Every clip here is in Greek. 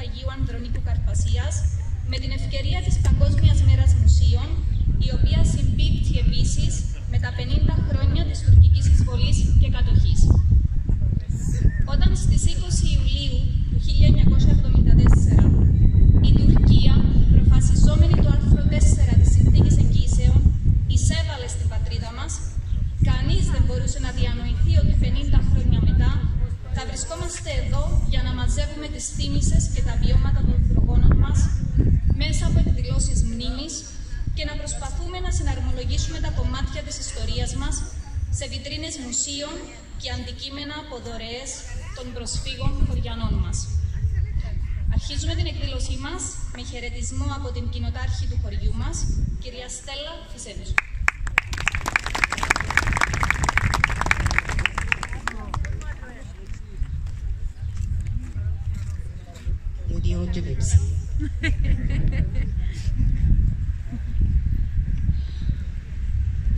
Αγίου Ανδρονίκου Καρπασίας με την ευκαιρία της Παγκόσμιας Μέρας Μουσείων, η οποία συμπίπτει επίσης με τα 50 χρόνια της τουρκικής εισβολής και κατοχής. Όταν στις 20 Ιουλίου του 1974 η Τουρκία, προφασιζόμενη το άρθρο 4 της Συνθήκης Εγγύσεων, εισέβαλε στην πατρίδα μας, κανείς δεν μπορούσε να διανοηθεί ότι 50 χρόνια μετά θα βρισκόμαστε εδώ για να μαζεύουμε τις θύμησες και τα βιώματα των προγόνων μας μέσα από εκδηλώσεις μνήμης και να προσπαθούμε να συναρμολογήσουμε τα κομμάτια της ιστορίας μας σε βιτρίνες μουσείων και αντικείμενα από δωρεές των προσφύγων χωριανών μας. Αρχίζουμε την εκδήλωσή μας με χαιρετισμό από την κοινοτάρχη του χωριού μας, κυρία Στέλλα Φυσένου.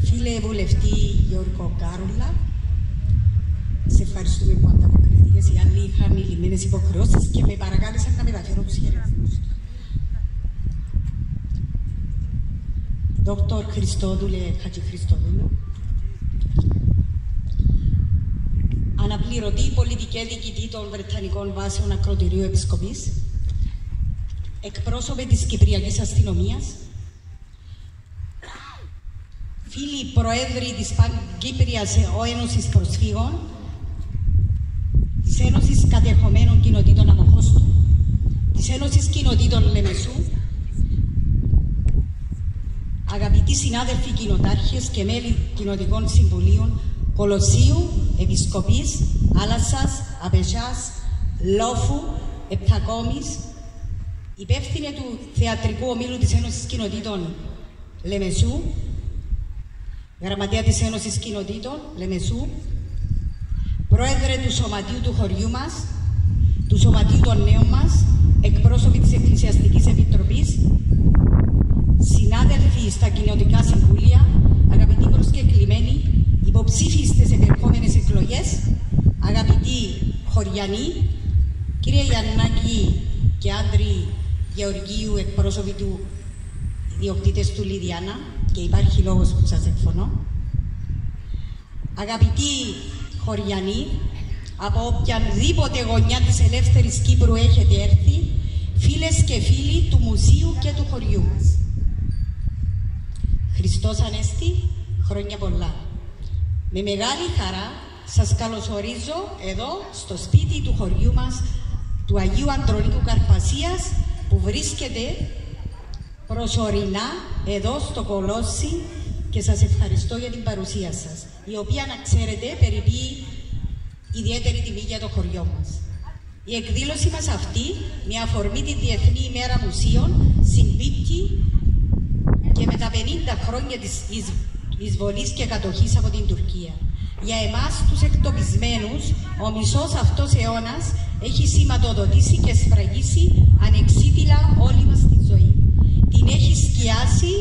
Φίλε βουλευτή Γιώργο Κάρουλα, σε ευχαριστούμε που ανταποκριθήκες. Οι άλλοι είχαν λυμμένες υποχρεώσεις και με παρακάλεσαν να μεταφέρω τους χαιρετισμούς του. Δόκτωρ Χριστόδουλε Χατζηχριστοδούλου, αναπληρωτή πολιτική διοικητή των Βρετανικών Βάσεων Ακροτηρίου Επισκοπής, εκπρόσωπε της Κυπριακής Αστυνομίας, φίλοι προέδροι της Παγκύπριας Ένωσης Προσφύγων, της Ένωσης Κατεχομένων Κοινοτήτων Αμοχώστου, της Ένωσης Κοινοτήτων Λεμεσού, αγαπητοί συνάδελφοι κοινοτάρχες και μέλη κοινοτικών συμβουλίων Κολοσσίου, Επισκοπής, Άλασσας, Απεσιάς, Λόφου, Επτακόμης, υπεύθυνε του Θεατρικού Ομίλου της Ένωσης Κοινοτήτων Λεμεσού, γραμματέα της Ένωσης Κοινοτήτων Λεμεσού, πρόεδρε του Σωματείου του χωριού μας, του Σωματείου των Νέων μας, εκπρόσωποι της Εκκλησιαστικής Επιτροπής, συνάδελφοι στα κοινοτικά συμβούλια, αγαπητοί προσκεκλημένοι, υποψήφοι στις επερχόμενες εκλογές, αγαπητοί χωριανοί, κύριε Γιαννάκη και Άντρη Γεωργίου, εκπρόσωποι του ιδιοκτήτες του Λιδιάνα, και υπάρχει λόγος που σας εκφωνώ, αγαπητοί χωριανοί, από οποιαδήποτε γωνιά της ελεύθερης Κύπρου έχετε έρθει, φίλες και φίλοι του μουσείου και του χωριού μας. Χριστός Ανέστη, χρόνια πολλά. Με μεγάλη χαρά σας καλωσορίζω εδώ στο σπίτι του χωριού μας, του Αγίου Ανδρονίκου Καρπασίας, που βρίσκεται προσωρινά εδώ στο Κολόσσι, και σας ευχαριστώ για την παρουσία σας, η οποία, να ξέρετε, περιποιεί ιδιαίτερη τιμή για το χωριό μας. Η εκδήλωση μας αυτή, με αφορμή τη Διεθνή ημέρα Μουσείων, συμπίπτει και με τα 50 χρόνια της εισβολής και κατοχής από την Τουρκία. Για εμάς τους εκτοπισμένους, ο μισός αυτός αιώνας έχει σηματοδοτήσει και σφραγίσει ανεξίτηλα όλη μας τη ζωή. Την έχει σκιάσει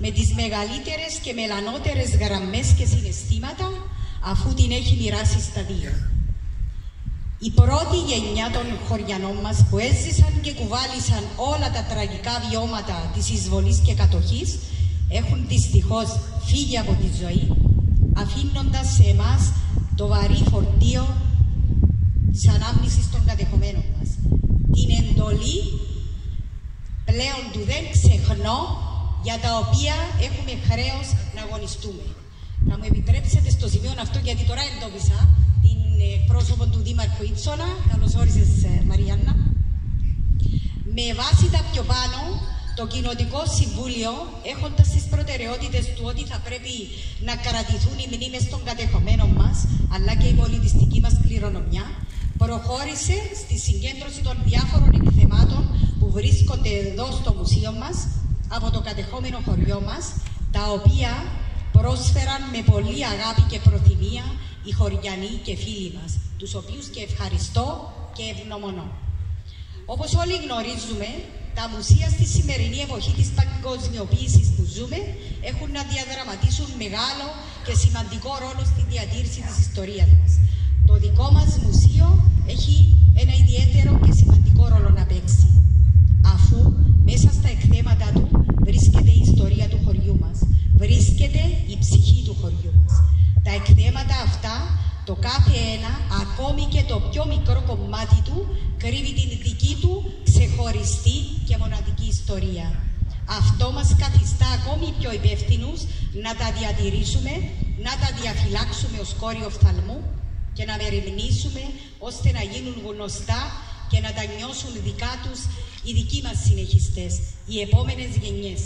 με τις μεγαλύτερες και μελανότερες γραμμές και συναισθήματα, αφού την έχει μοιράσει στα δύο. Η πρώτη γενιά των χωριανών μας, που έζησαν και κουβάλισαν όλα τα τραγικά βιώματα της εισβολής και κατοχής, έχουν δυστυχώς φύγει από τη ζωή, αφήνοντας σε εμάς το βαρύ φορτίο της ανάμνησης των κατεχομένων μας. Την εντολή πλέον του δεν ξεχνώ, για τα οποία έχουμε χρέος να αγωνιστούμε. Θα μου επιτρέψετε στο σημείο αυτό, γιατί τώρα εντόπισα την πρόσωπο του Δήμαρχου Ίτσονα. Καλώς όρισες, Μαριάννα. Με βάση τα πιο πάνω, το Κοινοτικό Συμβούλιο, έχοντας τις προτεραιότητες του ότι θα πρέπει να κρατηθούν οι μνήμες των κατεχομένων μας, αλλά και η πολιτιστική μας κληρονομιά, προχώρησε στη συγκέντρωση των διάφορων εκθεμάτων που βρίσκονται εδώ στο μουσείο μας, από το κατεχόμενο χωριό μας, τα οποία πρόσφεραν με πολύ αγάπη και προθυμία οι χωριανοί και φίλοι μας, τους οποίους και ευχαριστώ και ευγνωμονώ. Όπως όλοι γνωρίζουμε, τα μουσεία στη σημερινή εποχή της παγκοσμιοποίησης που ζούμε έχουν να διαδραματίσουν μεγάλο και σημαντικό ρόλο στη διατήρηση της ιστορίας μας. Το δικό μας μουσείο έχει ένα ιδιαίτερο και σημαντικό ρόλο να παίξει. ξεχωριστή και μοναδική ιστορία. Αυτό μας καθιστά ακόμη πιο υπεύθυνους να τα διατηρήσουμε, να τα διαφυλάξουμε ως κόριο οφθαλμού και να μεριμνήσουμε ώστε να γίνουν γνωστά και να τα νιώσουν δικά τους οι δικοί μας συνεχιστές, οι επόμενες γενιές.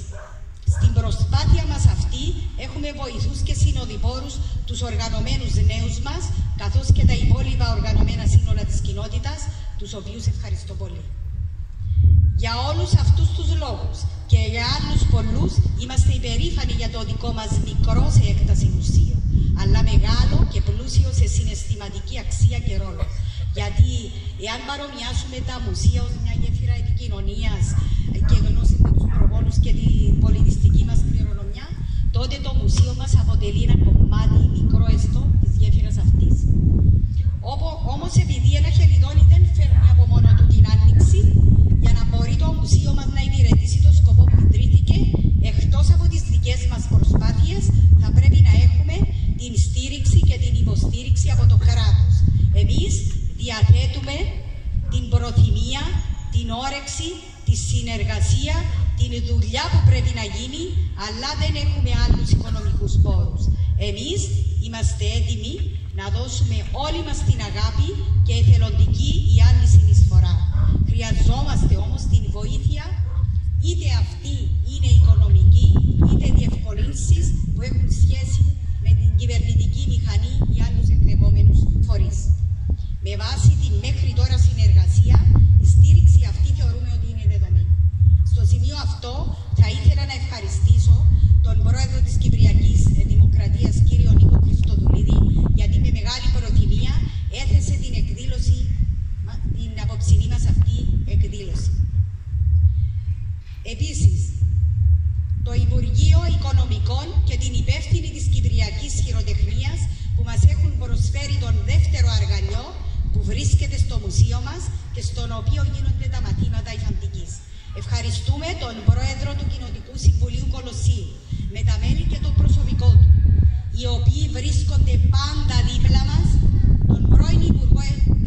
Στην προσπάθεια μας αυτή έχουμε βοηθούς και συνοδοιπόρους τους οργανωμένους νέους μας, καθώς και τα υπόλοιπα οργανωμένα σύνολα της κοινότητας, τους οποίους ευχαριστώ πολύ. Για όλους αυτούς τους λόγους και για άλλους πολλούς είμαστε υπερήφανοι για το δικό μας μικρό σε έκταση μουσείο, αλλά μεγάλο και πλούσιο σε συναισθηματική αξία και ρόλο. Γιατί εάν παρομοιάσουμε τα μουσεία ως μια γέφυρα επικοινωνίας και γνώση με τους προπόλους και την πολιτιστική μας κληρονομιά, τότε το μουσείο μας αποτελεί ένα κομμάτι μικρό έστω της γέφυρας αυτής. Όμως επειδή ένα χελιδόνι δεν φέρνει από μόνο του την άνοιξη, για να μπορεί το μουσείο μας να υπηρετήσει το σκοπό που ιδρύθηκε, εκτός από τις δικές μας προσπάθειες, θα πρέπει να έχουμε την στήριξη και την υποστήριξη από το κράτος. Εμείς διαθέτουμε την προθυμία, την όρεξη, τη συνεργασία, την δουλειά που πρέπει να γίνει, αλλά δεν έχουμε άλλους οικονομικούς πόρους. Εμείς είμαστε έτοιμοι να δώσουμε όλη μας την αγάπη και εθελοντική ή άλλη συνεισφορά. Χρειαζόμαστε όμως την βοήθεια, είτε αυτή είναι οικονομική, είτε διευκολύνσεις που έχουν σχέση με την κυβερνητική μηχανή ή άλλους εμπλεκόμενους φορείς. Με βάση την μέχρι τώρα συνεργασία, η στήριξη αυτή θεωρούμε ότι είναι δεδομένη. Στο σημείο αυτό θα ήθελα να ευχαριστήσω τον πρόεδρο της Κυπριακής Δημοκρατίας, κύριο Νίκο Χριστοδουλίδη, γιατί με μεγάλη προθυμία έθεσε την εκδήλωση, την απόψινή μας αυτή εκδήλωση. Επίσης, το Υπουργείο Οικονομικών και την υπεύθυνη της Κυπριακής Χειροτεχνίας που μας έχουν προσφέρει τον δεύτερο αργαλιό που βρίσκεται στο μουσείο μας και στον οποίο γίνονται τα μαθήματα υφαντικής. Ευχαριστούμε τον Πρόεδρο του Κοινοτικού Συμβουλίου Κολοσσίου με τα μέλη και το προσωπικό του, οι οποίοι βρίσκονται πάντα δίπλα μας, τον πρώην Υπουργό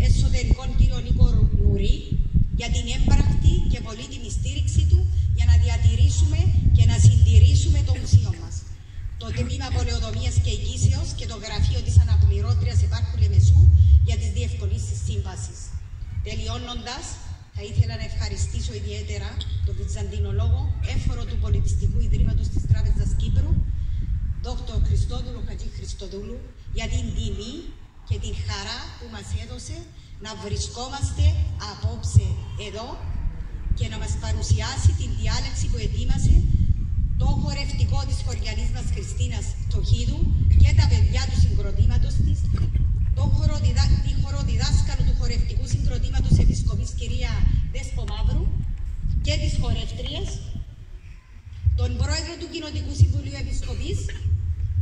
Εσωτερικών κύριο Νίκο Νουρή, για την έμπρακτη και πολύτιμη στήριξη του για να διατηρήσουμε και να συντηρήσουμε το μουσείο μας. Το Τμήμα Πολεοδομίας και Οικήσεως και το Γραφείο της Αναπληρώτριας Επάρχου Λεμεσού για τις διευκολύνσεις σύμβασης. Τελειώνοντας, θα ήθελα να ευχαριστήσω ιδιαίτερα τον Βυζαντινολόγο, έμφορο του Πολιτιστικού Ιδρύματος της Τράπεζας Κύπρου, Δόκτωρ Χριστόδουλο Χατζή Χριστοδούλου, για την τιμή και την χαρά που μας έδωσε να βρισκόμαστε απόψε εδώ και να μας παρουσιάσει την διάλεξη που ετοίμασε το χορευτικό της χωριανής μας Χριστίνας Τοχίδου και τα παιδιά του συγκροτήματος της, τη χοροδιδάσκαλο του χορευτικού συγκροτήματος Επισκοπής κυρία Δέσπο Μαύρου και τις χορεύτριες, τον πρόεδρο του Κοινοτικού Συμβουλίου Επισκοπής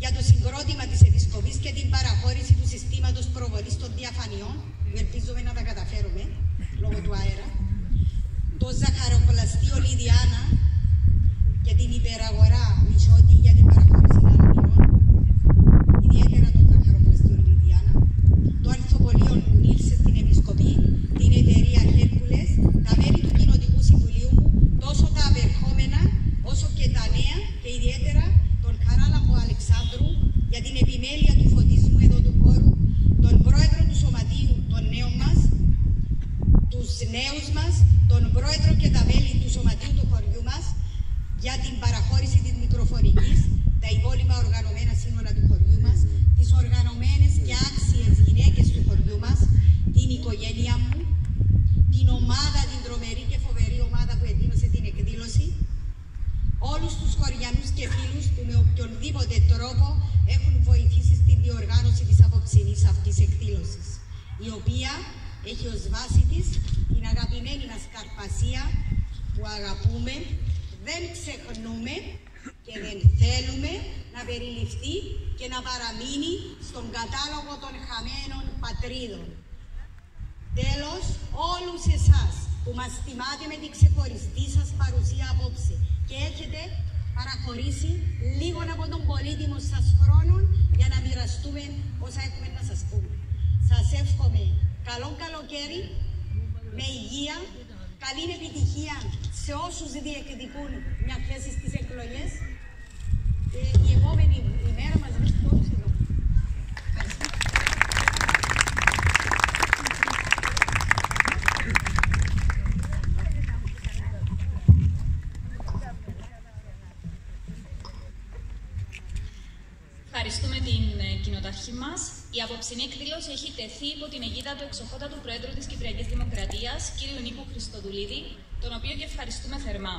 για το συγκρότημα της Επισκοπής και την παραχώρηση του συστήματος προβολής των διαφανειών, που ελπίζουμε να τα καταφέρουμε λόγω του αέρα, το ζαχαροπλαστείο Λιδιάνα και την υπεραγορά Μητσότη για την παραχώρηση δανείων, ιδιαίτερα το ζαχαροπλαστείο Λιδιάνα, το Αρθοπολείο Νίλσε στην Επισκοπή, την εταιρεία Χέρκουλες, τα μέλη του Κοινοτικού Συμβουλίου μου, τόσο τα απερχόμενα όσο και τα νέα και ιδιαίτερα τον Χαράλαμπο Αλεξάνδρου για την επιμέλεια του φωτισμού εδώ του χώρου, τον πρόεδρο του Σωματείου των νέων μας, τους νέους μας, τον πρόεδρο και τα μέλη του Σωματείου του χωριού μας για την παραχώρηση της μικροφωνικής, τα υπόλοιπα οργανωμένα σύνολα του χωριού μας, τις οργανωμένες και άξιες γυναίκες του χωριού μας, την οικογένεια μου, την ομάδα, την τρομερή και φοβερή ομάδα που ετοίμασε την εκδήλωση, όλους τους χωριανούς και φίλους που με οποιονδήποτε τρόπο έχουν βοηθήσει στην διοργάνωση της απόψινής αυτής εκδήλωσης, η οποία έχει ως βάση της την αγαπημένη μας Καρπασία που αγαπούμε, δεν ξεχνούμε και δεν θέλουμε να περιληφθεί και να παραμείνει στον κατάλογο των χαμένων πατρίδων. Τέλος, όλους εσάς που μας τιμάτε με την ξεχωριστή σας παρουσία απόψε και έχετε παραχωρήσει λίγο από τον πολύτιμο σας χρόνο για να μοιραστούμε όσα έχουμε να σας πούμε. Σας εύχομαι καλό καλοκαίρι, με υγεία, καλή επιτυχία σε όσους διεκδικούν μια θέση στις εκλογές. Η επόμενη ημέρα μας βρίσκει όλους εδώ. Ευχαριστούμε την κοινοταρχή μας. Η απόψινή εκδήλωση έχει τεθεί υπό την αιγίδα του εξοχότατου Προέδρου της Κυπριακής Δημοκρατίας, κ. Νίκου Χριστοδουλίδη, τον οποίο και ευχαριστούμε θερμά.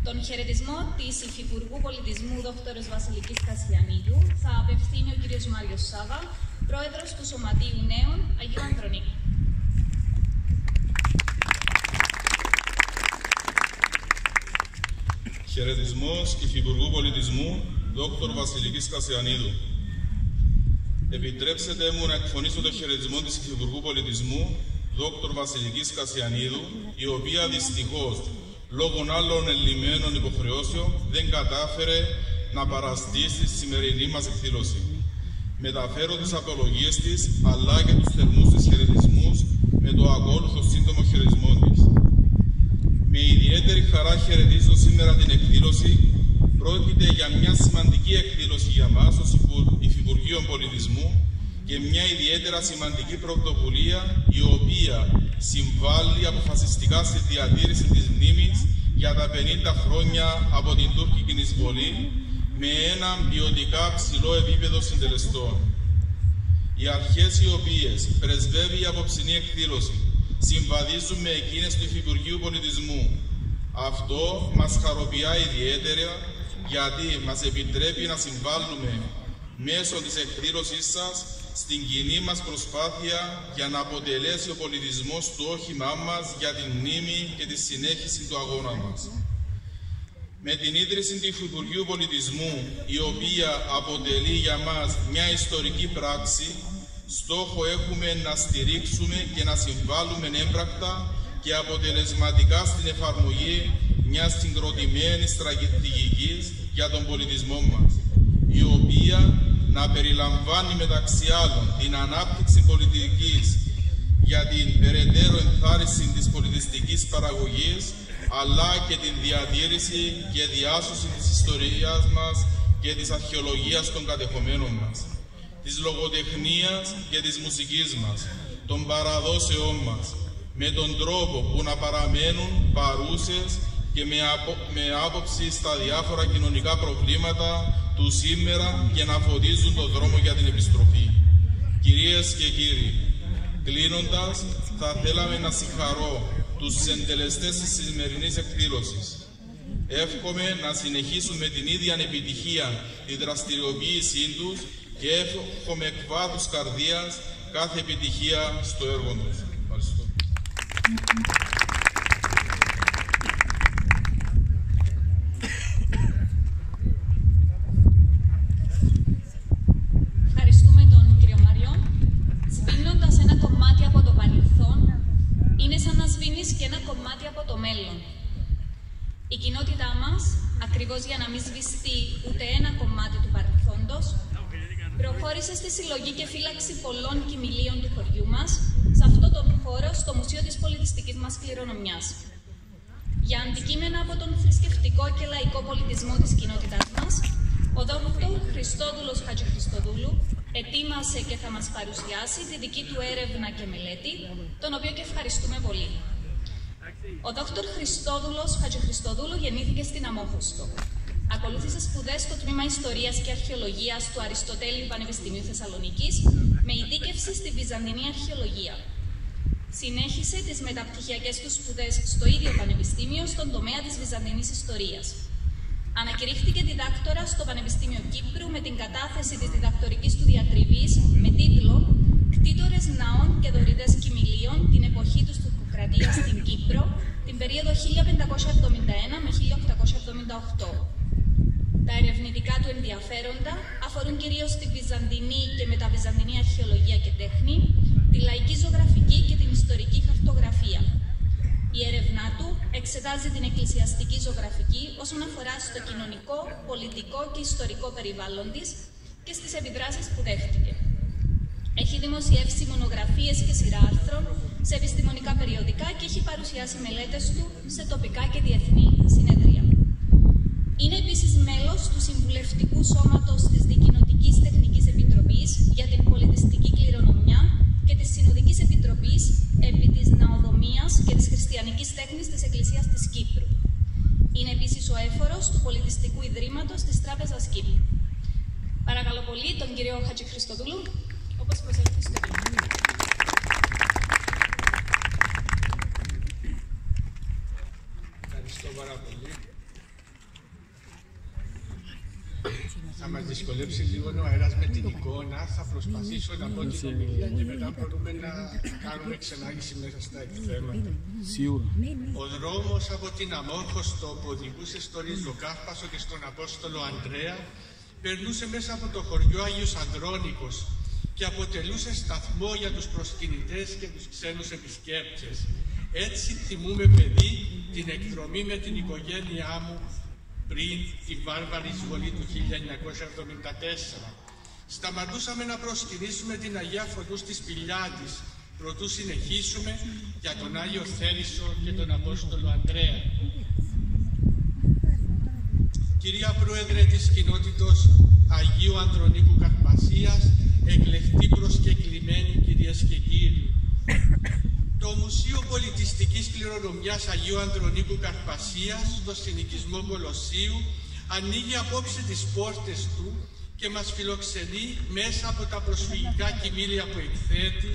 Τον χαιρετισμό της Υφυπουργού Πολιτισμού Δ. Βασιλικής Κασιανίδου θα απευθύνει ο κ. Μάριος Σάβα, Πρόεδρος του Σωματείου Νέων Αγίου Ανδρονίκου. Χαιρετισμός Υφυπουργού Πολιτισμού Δ. Βασιλικής Κασιανίδου. Επιτρέψτε μου να εκφωνήσω το χαιρετισμό της Υφυπουργού Πολιτισμού Δ. Βασιλικής Κασιανίδου, η οποία δυστυχώς, λόγω άλλων ελλημένων υποχρεώσεων, δεν κατάφερε να παραστεί στη σημερινή μας εκδήλωση. Μεταφέρω τις απολογίες της, αλλά και τους θερμούς της χαιρετισμούς με το ακόλουθο σύντομο χαιρετισμό της. Με ιδιαίτερη χαρά χαιρετίζω σήμερα την εκδήλωση. Πρόκειται για μια σημαντική εκδήλωση για μας ως Υφυπουργείο Πολιτισμού και μια ιδιαίτερα σημαντική πρωτοβουλία η οποία συμβάλλει αποφασιστικά στη διατήρηση της μνήμης για τα 50 χρόνια από την τουρκική εισβολή με ένα ποιοτικά ψηλό επίπεδο συντελεστών. Οι αρχές οι οποίες πρεσβεύει η απόψινή εκδήλωση συμβαδίζουν με εκείνες του Υφυπουργείου Πολιτισμού. Αυτό μας χαροποιεί ιδιαίτερα γιατί μας επιτρέπει να συμβάλλουμε μέσω της εκδήλωσής σας στην κοινή μας προσπάθεια για να αποτελέσει ο πολιτισμός το όχημά μας για την μνήμη και τη συνέχιση του αγώνα μας. Με την ίδρυση του Υφυπουργείου Πολιτισμού, η οποία αποτελεί για μας μια ιστορική πράξη, στόχο έχουμε να στηρίξουμε και να συμβάλλουμε έμπρακτα και αποτελεσματικά στην εφαρμογή μιας συγκροτημένης στρατηγικής για τον πολιτισμό μας, η οποία να περιλαμβάνει μεταξύ άλλων την ανάπτυξη πολιτικής για την περαιτέρω ενθάρρυνση της πολιτιστικής παραγωγής, αλλά και την διατήρηση και διάσωση της ιστορίας μας και της αρχαιολογίας των κατεχομένων μας, της λογοτεχνίας και της μουσικής μας, των παραδόσεών μας, με τον τρόπο που να παραμένουν παρούσες και με άποψη στα διάφορα κοινωνικά προβλήματα του σήμερα και να φωτίζουν τον δρόμο για την επιστροφή. Κυρίες και κύριοι, κλείνοντας, θα θέλαμε να συγχαρώ τους συντελεστές της σημερινής εκδήλωσης. Εύχομαι να συνεχίσουν με την ίδια επιτυχία τη δραστηριοποίησή τους και εύχομαι εκ βάθους καρδίας κάθε επιτυχία στο έργο τους. Ευχαριστώ. Ευχαριστούμε τον κύριο Μάριο. Σβήνοντας ένα κομμάτι από το παρελθόν, είναι σαν να σβήνεις και ένα κομμάτι από το μέλλον. Η κοινότητά μας, ακριβώς για να μην σβηστεί ούτε ένα κομμάτι του παρελθόντος, προχώρησε στη συλλογή και φύλαξη πολλών κοιμηλίων του χωριού μας, σε αυτόν τον χώρο, στο Μουσείο της Πολιτιστικής μας Κληρονομιάς. Για αντικείμενα από τον θρησκευτικό και λαϊκό πολιτισμό της κοινότητάς μας, ο Δ. Χριστόδουλος Χατζηχριστοδούλου ετοίμασε και θα μας παρουσιάσει τη δική του έρευνα και μελέτη, τον οποίο και ευχαριστούμε πολύ. Ο Δ. Χριστόδουλος Χατζηχριστοδούλου γεννήθηκε στην Αμόχωστο. Ακολούθησε σπουδές στο τμήμα Ιστορίας και Αρχαιολογίας του Αριστοτέλειου Πανεπιστημίου Θεσσαλονίκης, με ειδίκευση στη Βυζαντινή Αρχαιολογία. Συνέχισε τις μεταπτυχιακές του σπουδές στο ίδιο Πανεπιστήμιο στον τομέα της Βυζαντινής Ιστορίας. Ανακηρύχθηκε διδάκτορα στο Πανεπιστήμιο Κύπρου με την κατάθεση της διδακτορικής του διατριβής με τίτλο «Κτήτορες ναών και δωρητές κοιμηλίων την εποχή του Τουρκοκρατίας στην Κύπρο, την περίοδο 1571 με 1878». Τα ερευνητικά του ενδιαφέροντα αφορούν κυρίως τη βυζαντινή και μεταβυζαντινή αρχαιολογία και τέχνη, τη λαϊκή ζωγραφική και την ιστορική χαρτογραφία. Η έρευνά του εξετάζει την εκκλησιαστική ζωγραφική όσον αφορά στο κοινωνικό, πολιτικό και ιστορικό περιβάλλον της και στις επιδράσεις που δέχτηκε. Έχει δημοσιεύσει μονογραφίες και σειρά άρθρων σε επιστημονικά περιοδικά και έχει παρουσιάσει μελέτες του σε τοπικά και διεθνή συνεδρία. Είναι επίσης μέλος του Συμβουλευτικού Σώματος της Δικοινοτικής Τεχνικής Επιτροπής για την Πολιτιστική Κληρονομιά και της Συνοδικής Επιτροπής επί της Ναοδομίας και της Χριστιανικής Τέχνης της Εκκλησίας της Κύπρου. Είναι επίσης ο έφορος του Πολιτιστικού Ιδρύματος της Τράπεζας Κύπρου. Παρακαλώ πολύ τον κύριο Χατζηχρηστοδούλου, όπως προσέλθει στο κείμενο. Ευχαριστώ πάρα πολύ. Θα μας δυσκολέψει λίγο ο αέρας με την εικόνα. Θα προσπαθήσω να πω την ομιλία και μετά μπορούμε να κάνουμε ξενάγηση μέσα στα εκθέματα. Ο δρόμος από την Αμόρχωστο που οδηγούσε στο Ριζοκάρπασο και στον Απόστολο Ανδρέα περνούσε μέσα από το χωριό Άγιος Ανδρώνικος και αποτελούσε σταθμό για τους προσκυνητές και τους ξένους επισκέπτες. Έτσι θυμούμε παιδί την εκδρομή με την οικογένειά μου πριν τη βάρβαρη εισβολή του 1974. Σταματούσαμε να προσκυνήσουμε την Αγία Φωτού στη σπηλιά της, προτού συνεχίσουμε για τον Άγιο Θέλησο και τον Απόστολο Ανδρέα. Κυρία Πρόεδρε της Κοινότητος Αγίου Ανδρονίκου Καρπασίας, εκλεκτοί προσκεκλημένοι κυρίες και κύριοι, το Μουσείο Πολιτιστικής Κληρονομιάς Αγίου Ανδρονίκου Καρπασίας στο συνοικισμό Κολοσσίου ανοίγει απόψε τις πόρτες του και μας φιλοξενεί μέσα από τα προσφυγικά κοιμήλια που εκθέτει,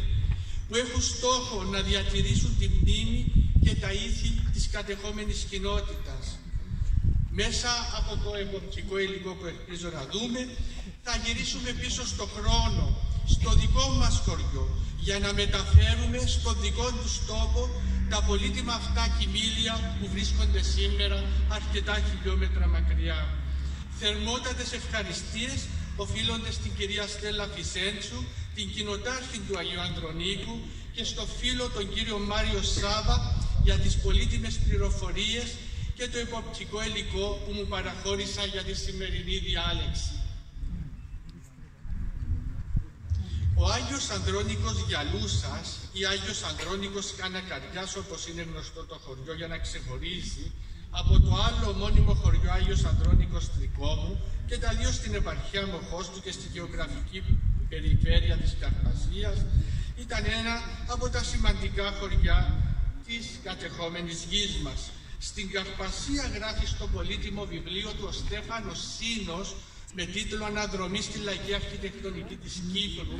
που έχουν στόχο να διατηρήσουν τη μνήμη και τα ήθη της κατεχόμενης κοινότητας. Μέσα από το εποπτικό υλικό που ελπίζω να δούμε, θα γυρίσουμε πίσω στο χρόνο, στο δικό μας χωριό, για να μεταφέρουμε στον δικό τους τόπο τα πολύτιμα αυτά κοιμήλια που βρίσκονται σήμερα αρκετά χιλιόμετρα μακριά. Θερμότατες ευχαριστίες οφείλονται στην κυρία Στέλλα Φισέντσου, την κοινοτάρχη του Αγίου Ανδρονίκου και στο φίλο τον κύριο Μάριο Σάβα για τις πολύτιμες πληροφορίες και το υποπτικό υλικό που μου παραχώρησα για τη σημερινή διάλεξη. Ο Άγιος Ανδρώνικος Γιαλούσας ή Άγιος Ανδρώνικος Κανακαριάς, όπως είναι γνωστό το χωριό για να ξεχωρίζει από το άλλο ομώνυμο χωριό Άγιος Ανδρώνικος Τρικόμου και τα δύο στην επαρχία Μοχώστου και στη γεωγραφική περιφέρεια της Καρπασίας, ήταν ένα από τα σημαντικά χωριά της κατεχόμενης γης μας. Στην Καρπασία γράφει στο πολύτιμο βιβλίο του ο Στέφανος Σίνος με τίτλο «Αναδρομή στη λαϊκή αρχιτεκτονική της Κύπρου»,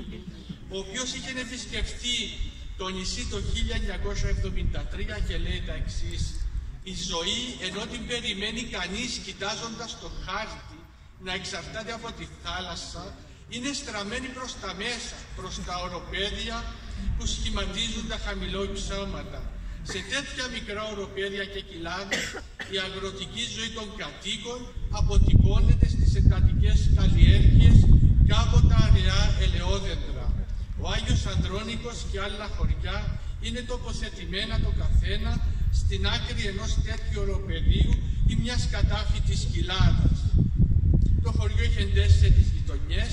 ο οποίος είχε επισκεφθεί το νησί το 1973 και λέει τα εξής: «Η ζωή, ενώ την περιμένει κανείς κοιτάζοντας το χάρτη να εξαρτάται από τη θάλασσα, είναι στραμμένη προς τα μέσα, προς τα οροπέδια που σχηματίζουν τα χαμηλόυψώματα. Σε τέτοια μικρά οροπέδια και κοιλάδες, η αγροτική ζωή των κατοίκων αποτυπώνεται στις εντατικές καλλιέργειες κάποτα αραιά ελαιόδεντρα. Ο Άγιος Ανδρώνικος και άλλα χωριά είναι τοποθετημένα το καθένα στην άκρη ενός τέτοιου οροπεδίου ή μιας κατάφυτης κοιλάδας. Το χωριό έχει 4 γειτονιές,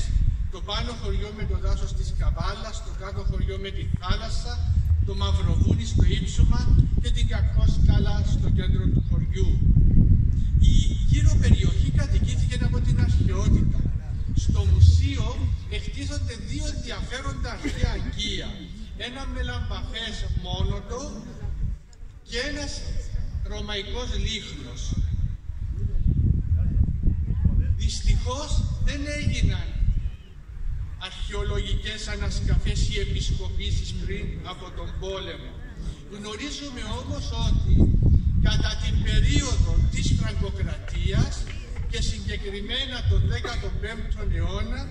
το πάνω χωριό με το δάσος της Καβάλας, το κάτω χωριό με τη θάλασσα, το Μαυροβούνι στο ύψωμα και την Κακόσκαλα στο κέντρο του χωριού. Η γύρω περιοχή κατοικήθηκε από την αρχαιότητα. Στο μουσείο εκτίθονται 2 ενδιαφέροντα αρχαία αγκία, ένα με λαμπαφές μόνοτο και ένας ρωμαϊκός λίχνος. Δυστυχώς δεν έγιναν αρχαιολογικές ανασκαφές ή επισκοπήσεις πριν από τον πόλεμο. Γνωρίζουμε όμως ότι κατά την περίοδο της Φραγκοκρατίας και συγκεκριμένα τον 15ο αιώνα,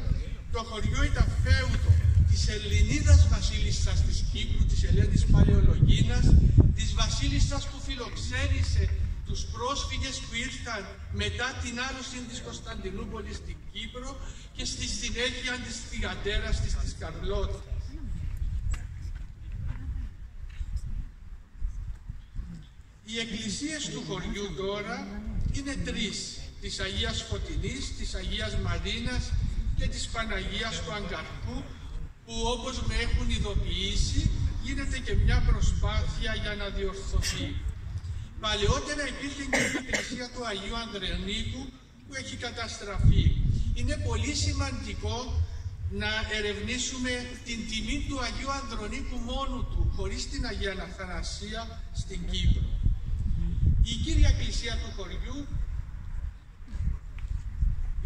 το χωριό ήταν φέουδο της Ελληνίδας βασίλισσας της Κύπρου, της Ελένης Παλαιολογίνας, της βασίλισσας που φιλοξένησε τους πρόσφυγες που ήρθαν μετά την άλωση της Κωνσταντινούπολης στην Κύπρο και στη συνέχεια της θυγατέρας της Καρλώτας. Οι εκκλησίες του χωριού τώρα είναι 3, της Αγίας Φωτεινής, της Αγίας Μαρίνας και της Παναγίας του Αγκαρκού, που όπως με έχουν ειδοποιήσει γίνεται και μια προσπάθεια για να διορθωθεί. Παλαιότερα υπήρχε και η εκκλησία του Αγίου Ανδρονίκου που έχει καταστραφεί. Είναι πολύ σημαντικό να ερευνήσουμε την τιμή του Αγίου Ανδρονίκου μόνου του, χωρίς την Αγία Αθανασία στην Κύπρο. Η κύρια εκκλησία του χωριού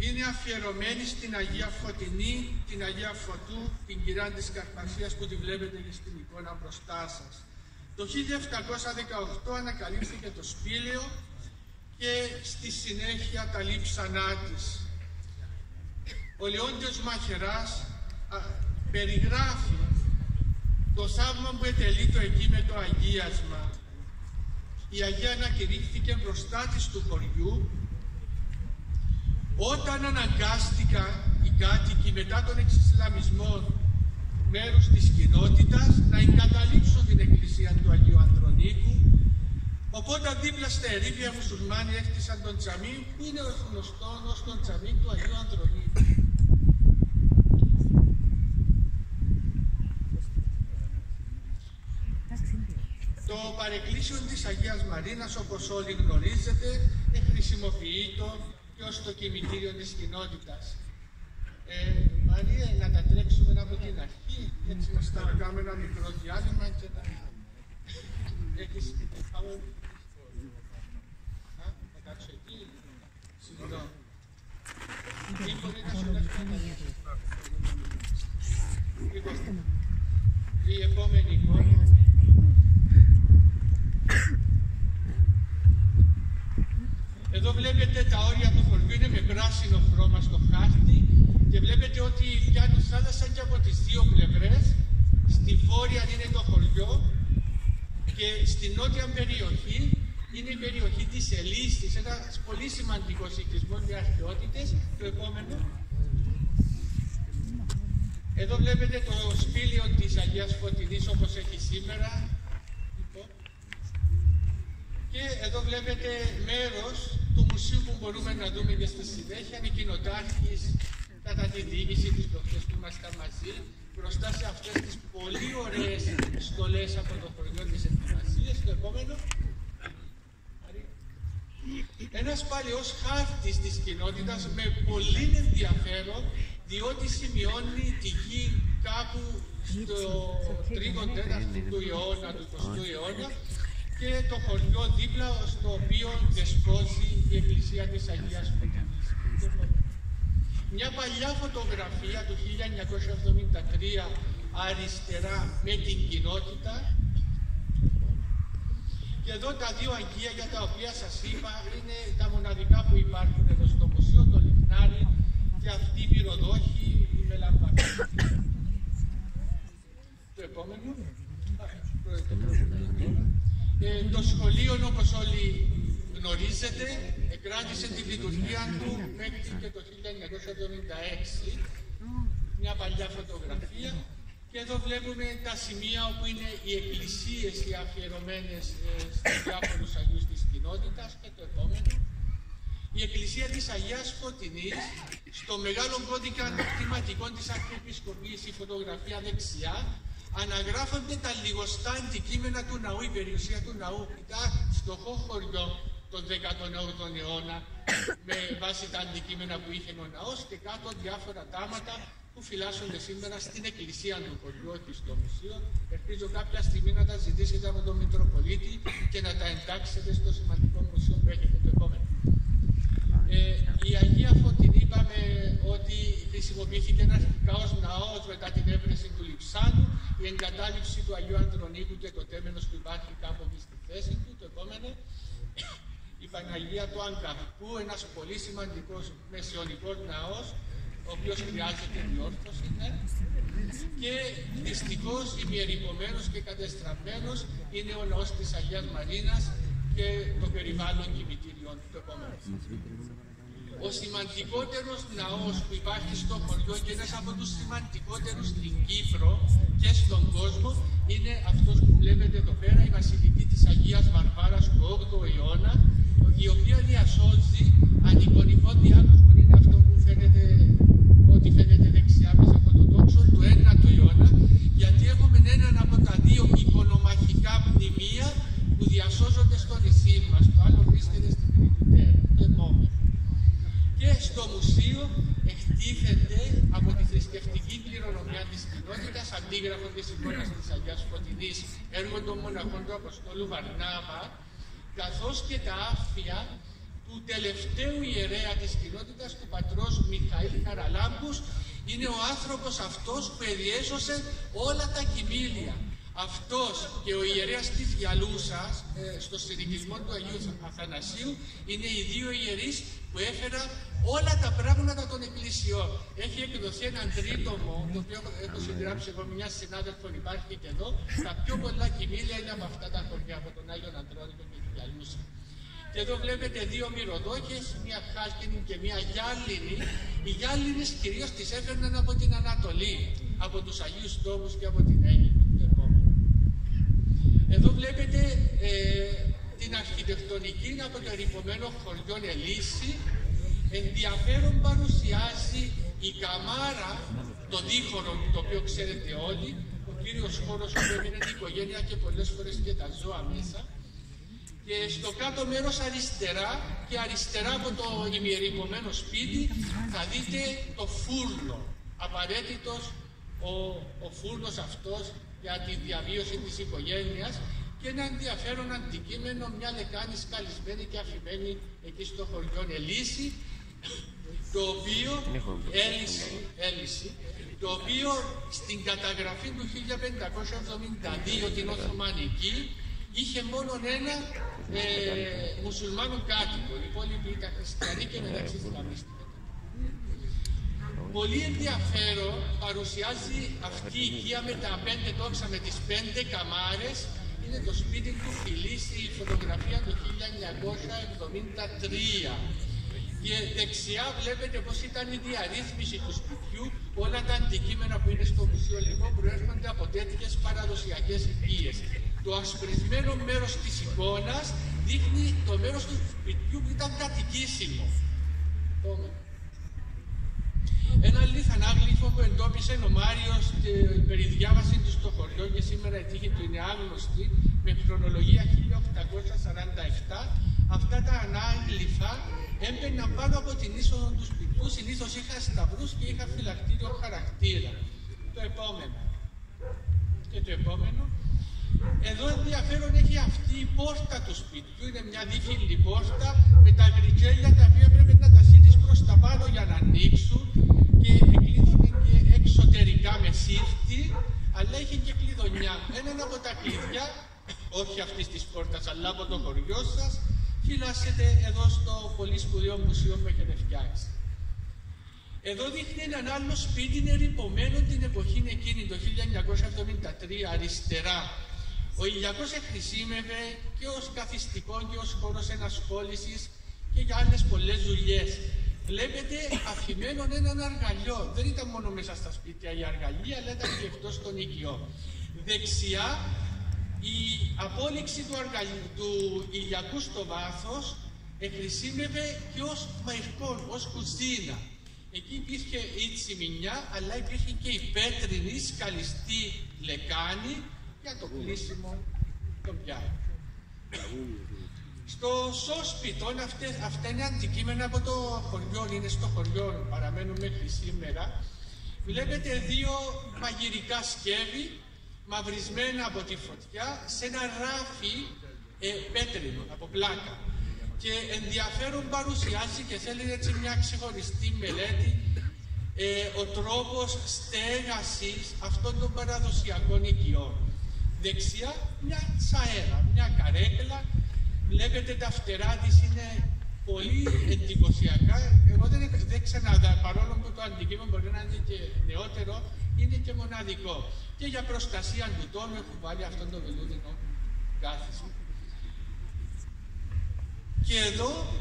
είναι αφιερωμένη στην Αγία Φωτεινή, την Αγία Φωτού, την Κυρά της Καρπασίας που τη βλέπετε και στην εικόνα μπροστά σας. Το 1718 ανακαλύφθηκε το σπήλαιο και στη συνέχεια τα λείψανά της. Ο Λεόντιος Μαχαιράς περιγράφει το θαύμα που ετελείτο εκεί με το αγίασμα. Η Αγία ανακηρύχθηκε μπροστά της του χωριού όταν αναγκάστηκαν οι κάτοικοι μετά τον εξισλαμισμό μέρους της κοινότητας να εγκαταλείψουν την εκκλησία του Αγίου Ανδρονίκου. Οπότε δίπλα στα ερείπια μουσουλμάνοι έκτισαν τον τζαμί που είναι γνωστό ως τον τζαμί του Αγίου Ανδρονίκου. Το παρεκκλήσιο της Αγίας Μαρίνας, όπως όλοι γνωρίζετε, χρησιμοποιείται και ως το κημητήριο της κοινότητας. Μαρία, να τα τρέξουμε από την αρχή, έτσι να κάνουμε ένα μικρό διάλειμμα και να... Έχεις... Να κάτσω εκεί. Συγγνώμη. Τι μπορεί να σου Λοιπόν, η επόμενη εικόνα. Εδώ βλέπετε τα όρια του χωριού, είναι με πράσινο χρώμα στο χάρτη και βλέπετε ότι πιάνει θάλασσα και από τις δύο πλευρές. Στη βόρεια είναι το χωριό και στη νότια περιοχή είναι η περιοχή της Ελίστης, ένας πολύ σημαντικός οικισμός με αρχαιότητες. Το επόμενο. Εδώ βλέπετε το σπήλαιο της Αγίας Φωτεινής όπως έχει σήμερα. Και εδώ βλέπετε μέρος του μουσείου που μπορούμε να δούμε και στη συνέχεια. Είναι κοινοτάρχης κατά τη διοίκηση της προχθές που ήμασταν μαζί, μπροστά σε αυτές τις πολύ ωραίες στολές από το χωριό της Εκκλησίας. Το επόμενο. Ένας παλαιός χάρτης της κοινότητας με πολύ ενδιαφέρον, διότι σημειώνει τη γη κάπου στο 3ο-4ο του αιώνα, του 20ου αιώνα, και το χωριό δίπλα, στο οποίο δεσπόζει η Εκκλησία της Αγίας Φωτεινής. Μια παλιά φωτογραφία του 1973 αριστερά με την κοινότητα. Και εδώ τα δύο αγγεία για τα οποία σας είπα είναι τα μοναδικά που υπάρχουν εδώ στο μουσείο, το Λιχνάρι και αυτή η πυροδόχη, η Μελαμπάκη. Το επόμενο. Το σχολείο, όπως όλοι γνωρίζετε, κράτησε τη λειτουργία του μέχρι και το 1976. Μια παλιά φωτογραφία. Και εδώ βλέπουμε τα σημεία όπου είναι οι εκκλησίες οι αφιερωμένες στους διάφορους Αγίους της κοινότητας. Και το επόμενο. Η Εκκλησία της Αγίας Φωτεινής, στο μεγάλο κώδικα κτηματικών της Αρχιεπισκοπής, η φωτογραφία δεξιά, αναγράφονται τα λιγοστά αντικείμενα του ναού, η περιουσία του ναού. Ήταν φτωχό χωριό τον 18ο αιώνα, με βάση τα αντικείμενα που είχε ο ναός, και κάτω διάφορα τάματα που φυλάσσονται σήμερα στην εκκλησία του χωριού, όχι στο μουσείο. Ελπίζω κάποια στιγμή να τα ζητήσετε από τον Μητροπολίτη και να τα εντάξετε στο σημαντικό μουσείο που έχετε. Το επόμενο. Η Αγία Φωτεινή, είπαμε ότι χρησιμοποιήθηκε αρχικά ως ναός μετά την έβρεση του Λειψάνου, η εγκατάλειψη του Αγίου Ανδρονίκου και το τέμενος που υπάρχει κάπου εκεί στη θέση του. Το επόμενο. Η Παναγία του Αγκαρκού, ένας πολύ σημαντικός μεσαιωνικός ναός, ο οποίος χρειάζεται διόρθωση. Και δυστυχώς ημιερικωμένος και κατεστραμμένος είναι ο ναός της Αγίας Μαρίνας και το περιβάλλον κημητήριων. Το επόμενο. Ο σημαντικότερος ναός που υπάρχει στο χωριό και ένας από τους σημαντικότερους στην Κύπρο και στον κόσμο είναι αυτός που βλέπετε εδώ πέρα, η Βασιλική της Αγίας Βαρβάρας του 8ου αιώνα, η οποία διασώζει ανικονικό διάγνωσμα, είναι αυτό που φαίνεται, ότι φαίνεται δεξιά μέσα από το τόξο του 9ου αιώνα, γιατί έχουμε έναν από τα δύο μουσείο εκτίθεται από τη θρησκευτική κληρονομιά της κοινότητας, αντίγραφο της εικόνας της Αγίας Φωτεινής, έργο των μοναχών του Αποστόλου Βαρνάβα, καθώς και τα άφια του τελευταίου ιερέα της κοινότητας, του πατρός Μιχαήλ Χαραλάμπους. Είναι ο άνθρωπος αυτός που εδιέσωσε όλα τα κοιμήλια. Αυτός και ο ιερέας της Γιαλούσας, στο συνοικισμό του Αγίου Αθανασίου, είναι οι δύο ιερείς που έφεραν όλα τα πράγματα των εκκλησιών. Έχει εκδοθεί έναν τρίτομο, το οποίο έχω συγγράψει εγώ με μια συνάδελφο, υπάρχει και εδώ. Τα πιο πολλά κοιμήλια είναι από αυτά τα χωριά, από τον Άγιον Αντρώνικο και τη Γιαλούσα. Και εδώ βλέπετε δύο μυρωδόχες, μία χάλκινη και μία γυάλινη. Οι γυάλινες κυρίως τις έφερναν από την Ανατολή, από τους Αγίους Τόπους και από την Αίγυπτο. Εδώ βλέπετε την αρχιτεκτονική από το ερειπωμένο χωριό Ελίσση. Ενδιαφέρον παρουσιάζει η καμάρα, το δίχωρο, το οποίο ξέρετε όλοι, ο κύριος χώρος που έμεινε η οικογένεια και πολλές φορές και τα ζώα μέσα. Και στο κάτω μέρος αριστερά και αριστερά από το ημιερειπωμένο σπίτι θα δείτε το φούρνο. Απαραίτητος ο φούρνος αυτός για τη διαβίωση της οικογένειας και ένα ενδιαφέρον αντικείμενο, μια λεκάνη σκαλισμένη και αφημένη εκεί στο χωριό Ελίσση, το οποίο το οποίο στην καταγραφή του 1572 την Οθωμανική είχε μόνο ένα μουσουλμάνο κάτοικο, οι υπόλοιποι ήταν χριστιανοί και μεταξύ Ισλαμιστές. Πολύ ενδιαφέρον παρουσιάζει αυτή η οικία με τα 5 τόξα, με τις 5 καμάρες. Είναι το σπίτι του Φιλίστη, η φωτογραφία του 1973. Και δεξιά βλέπετε πως ήταν η διαρρύθμιση του σπιτιού. Όλα τα αντικείμενα που είναι στο μουσείο λοιπόν προέρχονται από τέτοιες παραδοσιακές οικίες. Το ασπρισμένο μέρος της εικόνας δείχνει το μέρος του σπιτιού που ήταν κατοικήσιμο. Ένα λιθανάγλυφο που εντόπισε ο Μάριος και η περιδιάβαση του στο χωριό και σήμερα η τύχη του είναι άγνωστη, με χρονολογία 1847. Αυτά τα ανάγλυφα έμπαιναν πάνω από την είσοδο του σπιτιού, συνήθως είχαν σταυρούς και είχαν φυλακτήριο χαρακτήρα. Το επόμενο. Και το επόμενο. Εδώ ενδιαφέρον έχει αυτή η πόρτα του σπιτιού, είναι μια δίχυλη πόρτα με τα γκριτζέλια τα οποία πρέπει να τα σύρεις προς τα πάνω για να ανοίξουν και κλείδωνε και εξωτερικά με σύρτη, αλλά είχε και κλειδονιά. Έναν από τα κλειδιά, όχι αυτής της πόρτας, αλλά από το χωριό σας, φυλάσσεται εδώ στο πολύ σπουδαίο μουσείο που έχετε φτιάξει. Εδώ δείχνει έναν άλλο σπίτι ερειπωμένο την εποχή εκείνη, το 1973, αριστερά. Ο ηλιακός εχρησίμευε και ως καθιστικό και ως χώρος ενασχόλησης και για άλλες πολλές δουλειές. Βλέπετε αφημένον έναν αργαλιό. Δεν ήταν μόνο μέσα στα σπίτια η αργαλία, αλλά ήταν και εκτός των οικειών. Δεξιά, η απόλυξη του ηλιακού στο βάθος εχρησίμευε και ως μαϊρκόν, ως κουζίνα. Εκεί υπήρχε η τσιμινιά, αλλά υπήρχε και η πέτρινη σκαλιστή λεκάνη για το κλείσιμο των πιάτων. Στο σόσπιτο, αυτά είναι αντικείμενα από το χωριό, είναι στο χωριό, παραμένουν μέχρι σήμερα. Βλέπετε δύο μαγειρικά σκεύη, μαυρισμένα από τη φωτιά, σε ένα ράφι πέτρινο, από πλάκα. Και ενδιαφέρον παρουσιάζει και θέλει έτσι μια ξεχωριστή μελέτη ο τρόπος στέγασης αυτών των παραδοσιακών οικειών. Δεξιά μια τσαέρα, μια καρέκλα. Βλέπετε τα φτερά της είναι πολύ εντυπωσιακά. Εγώ δεν ξαναδά, παρόλο που το αντικείμενο μπορεί να είναι και νεότερο, είναι και μοναδικό. Και για προστασία του τόνου έχουν βάλει αυτόν τον βελούδινο κάθισμα. Και εδώ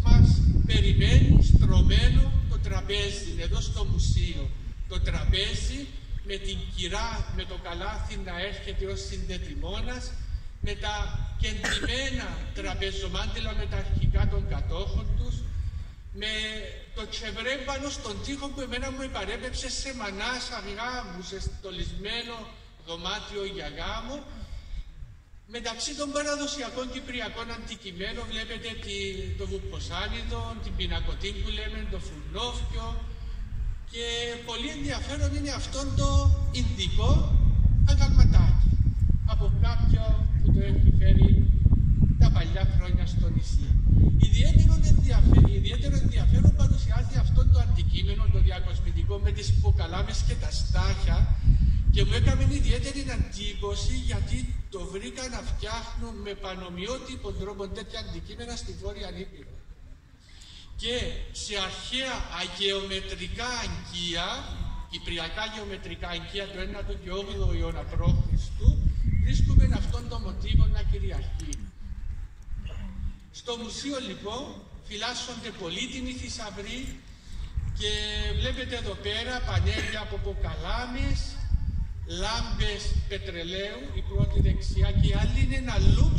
μας περιμένει στρωμένο το τραπέζι, εδώ στο μουσείο. Το τραπέζι με την κυρά, με το καλάθι να έρχεται ως συνδετημόνας, με τα κεντρημένα τραπεζομάντιλα με τα αρχικά των κατόχων τους, με το τσεβρέμπανο στον τοίχο που εμένα μου επαρέπεψε σε μανάσα γάμου, σε στολισμένο δωμάτιο για γάμο, Μεταξύ των παραδοσιακών κυπριακών αντικειμένων βλέπετε το βουποσάνιδο, την πινακωτή που λέμε, το φουρνόφκιο, και πολύ ενδιαφέρον είναι αυτό το ινδικό αγαλματάκι από κάποιον που το έχει φέρει τα παλιά χρόνια στο νησί. Ιδιαίτερο ενδιαφέρον παρουσιάζει αυτό το αντικείμενο, το διακοσμητικό, με τις υποκαλάμες και τα στάχια, και μου έκανε ιδιαίτερη εντύπωση γιατί το βρήκα να φτιάχνουν με πανομοιότυπο τρόπο τέτοια αντικείμενα στη Βόρεια Ήπειρο. Και σε αρχαία αγεωμετρικά αγκία, κυπριακά γεωμετρικά αγκία του 9ου και 8ου αιώνα π.Χ., βρίσκουμε αυτόν το μοτίβο να κυριαρχεί. Στο μουσείο λοιπόν φυλάσσονται πολύτιμοι θησαυροί και βλέπετε εδώ πέρα πανέλια από αποκαλάμες, λάμπες πετρελαίου, η πρώτη δεξιά, και η άλλη είναι ένα λουξ.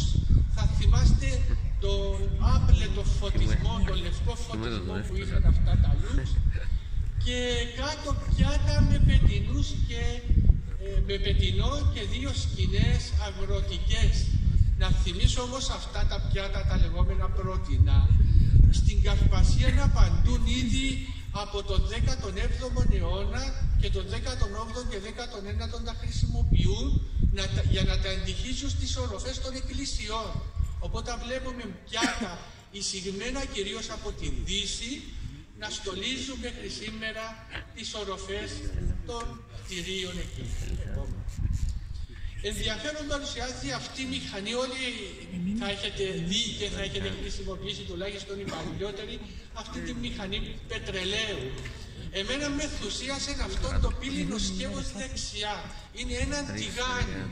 Θα θυμάστε τον άπλετο φωτισμό, τον λευκό φωτισμό που είχαν αυτά τα λουξ, και κάτω πιάτα με πετεινό και δύο σκηνές αγροτικές. Να θυμίσω όμως αυτά τα πιάτα, τα λεγόμενα πρότινα, στην Καρπασία απαντούν ήδη από τον 17ο αιώνα, και τον 18ο και 19ο τα χρησιμοποιούν για να τα εντυχίσουν στις οροφές των εκκλησιών. Οπότε βλέπουμε πιάτα εισηγμένα κυρίως από την Δύση να στολίζουν μέχρι σήμερα τις οροφές των κτηρίων εκεί. Ενδιαφέρον παρουσιάζει αυτή η μηχανή, όλοι θα έχετε δει και θα έχετε χρησιμοποιήσει, τουλάχιστον οι παλιότεροι, αυτή τη μηχανή πετρελαίου. Εμένα με ενθουσίασε αυτό το πύληνο σκεύος δεξιά. Είναι ένα τηγάνι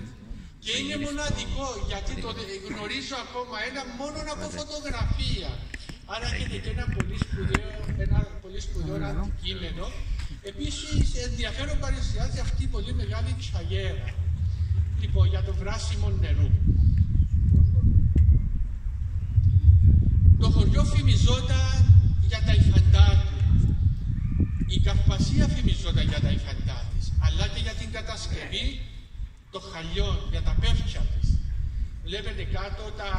και είναι μοναδικό, γιατί το γνωρίζω ακόμα ένα μόνο από φωτογραφία. Άρα έχετε και ένα πολύ σπουδαίο αντικείμενο. Επίσης ενδιαφέρον παρουσιάζει αυτή η πολύ μεγάλη τσαγέρα. Λοιπόν, για το βράσιμο νερού. Το χωριό φημιζόταν για τα υφαντά του. Η Καρπασία φημιζόταν για τα υφαντά της, αλλά και για την κατασκευή των χαλιών, για τα πεύκια της. Βλέπετε κάτω τα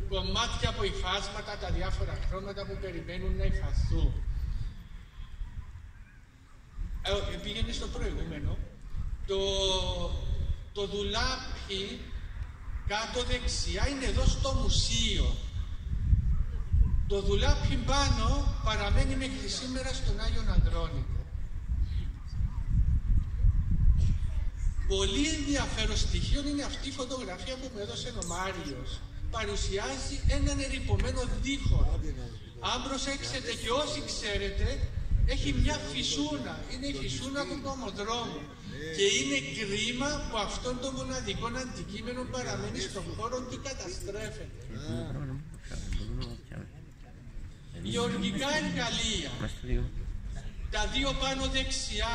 κομμάτια από υφάσματα, τα διάφορα χρώματα που περιμένουν να υφαθούν. Πήγαινε στο προηγούμενο. Το δουλάπι κάτω δεξιά είναι εδώ στο μουσείο. Το δουλάπι πάνω παραμένει μέχρι σήμερα στον Άγιον Ανδρώνικο. Πολύ ενδιαφέρον στοιχείο είναι αυτή η φωτογραφία που μου έδωσε ο Μάριος. Παρουσιάζει έναν ερειπωμένο δίχωρο. Αν προσέξετε και όσοι ξέρετε, έχει μια φυσούνα. Είναι η φυσούνα του κομμοδρόμου. Και είναι κρίμα που αυτόν το μοναδικό αντικείμενο παραμένει στον χώρο και καταστρέφεται. Γεωργικά εργαλεία. Τα δύο πάνω δεξιά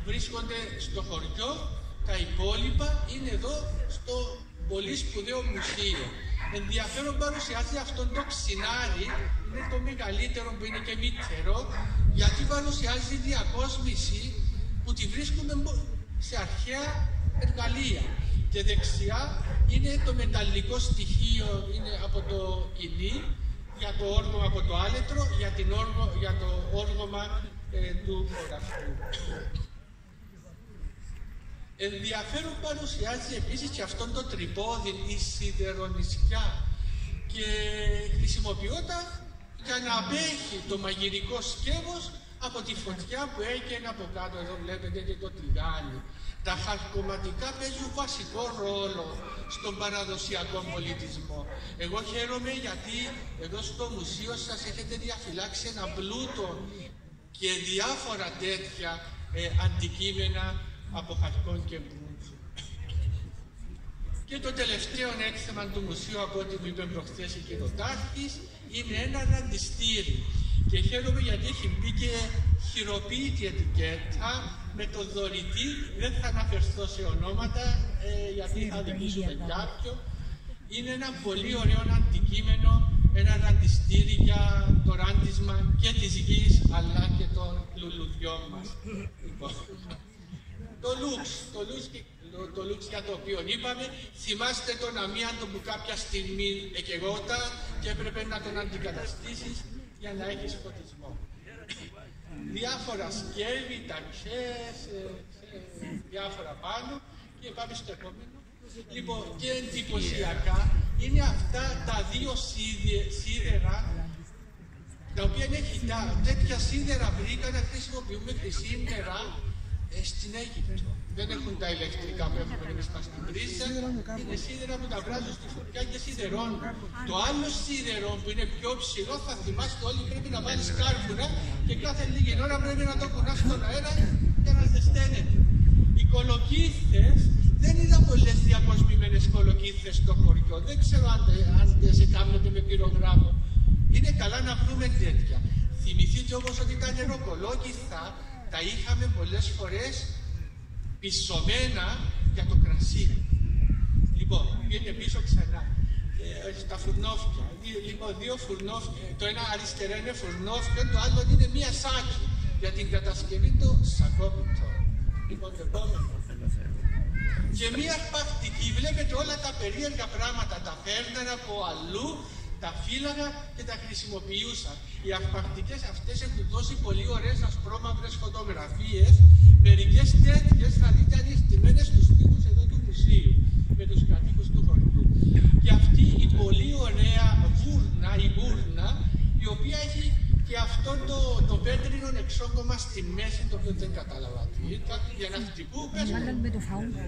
βρίσκονται στο χωριό, τα υπόλοιπα είναι εδώ στο πολύ σπουδαίο μουσείο. Ενδιαφέρον παρουσιάζει αυτόν το ξινάρι, είναι το μεγαλύτερο που είναι και μητερό, γιατί παρουσιάζει διακόσμηση που τη βρίσκουμε σε αρχαία εργαλεία. Και δεξιά είναι το μεταλλικό στοιχείο, είναι από το κοινή, για το όργωμα από το άλετρο, για το όργωμα του χωραφού. Ενδιαφέρον παρουσιάζει επίσης και αυτόν το τρυπόδι, η σιδερονισιά, και χρησιμοποιόταν για να απέχει το μαγειρικό σκεύος από τη φωτιά που έγινε από κάτω. Εδώ βλέπετε και το τηγάνι. Τα χαλκοματικά παίζουν βασικό ρόλο στον παραδοσιακό πολιτισμό. Εγώ χαίρομαι γιατί εδώ στο μουσείο σας έχετε διαφυλάξει ένα πλούτο και διάφορα τέτοια αντικείμενα από χαλκόν και μπρούτσο. Και το τελευταίο έκθεμα του μουσείου, από ό,τι μου είπε προχθές η Κυροτάρχης, είναι ένα ραντιστήρι. Και χαίρομαι γιατί έχει μπει και χειροποίητη ετικέτα με το δωρητή. Δεν θα αναφερθώ σε ονόματα γιατί θα δικήσουμε κάποιον. Είναι ένα πολύ ωραίο αντικείμενο, ένα ραντιστήρι για το ράντισμα και της γης αλλά και των λουλουδιών μας. Το λουξ το Λουξ για το οποίο είπαμε. Θυμάστε τον αμίαντο που κάποια στιγμή εκαιγόταν και έπρεπε να τον αντικαταστήσεις για να έχεις φωτισμό. Διάφορα σκεύη, ταξές, διάφορα πάνω και πάμε στο επόμενο. Λοιπόν, και εντυπωσιακά είναι αυτά τα δύο σίδερα τα οποία είναι χιτά. Τέτοια σίδερα βρήκα να χρησιμοποιούμε μέχρι σήμερα στην Αίγυπτο. Δεν έχουν τα ηλεκτρικά που έχουμε εμείς στην Πρίζα. Είναι σίδερα που τα βράζουν στη φωτιά και σιδερώνουν. Το άλλο σίδερο που είναι πιο ψηλό, θα θυμάστε όλοι, πρέπει να βάλεις κάρβουνα και κάθε λίγη ώρα πρέπει να το κουνάς στον αέρα για να ζεσταίνεται. Οι κολοκύθες, δεν είδα πολλές διακοσμημένες κολοκύθες στο χωριό. Δεν ξέρω αν σε κάνετε με πυρογράφο. Είναι καλά να βρούμε τέτοια. Θυμηθείτε όμως ότι τα νεροκολόκυθα τα είχαμε πολλές φορές πισωμένα για το κρασί. Λοιπόν, είναι πίσω ξανά. Στα φουρνόφια. Λοιπόν, δύο φουρνόφια. Το ένα αριστερά είναι φουρνόφιο, το άλλο είναι μία σάκη για την κατασκευή του σακόπιτο. Λοιπόν, το επόμενο. Και μία αρπακτική. Βλέπετε όλα τα περίεργα πράγματα. Τα φέρναν από αλλού, τα φύλαγα και τα χρησιμοποιούσαν. Οι αρπακτικές αυτές έχουν δώσει πολύ ωραίες ασπρόμαυρες φωτογραφίες. Μερικές τέτοιες θα δείτε αριστημένες στους τοίχους εδώ του μουσείου με τους κατοίκους του χωριού. Και αυτή η πολύ ωραία βούρνα, η βούρνα, η οποία έχει και αυτό το πέτρινο εξόκομμα στη μέση, το οποίο δεν κατάλαβα τι ήταν, για να χτυπού, πες μου,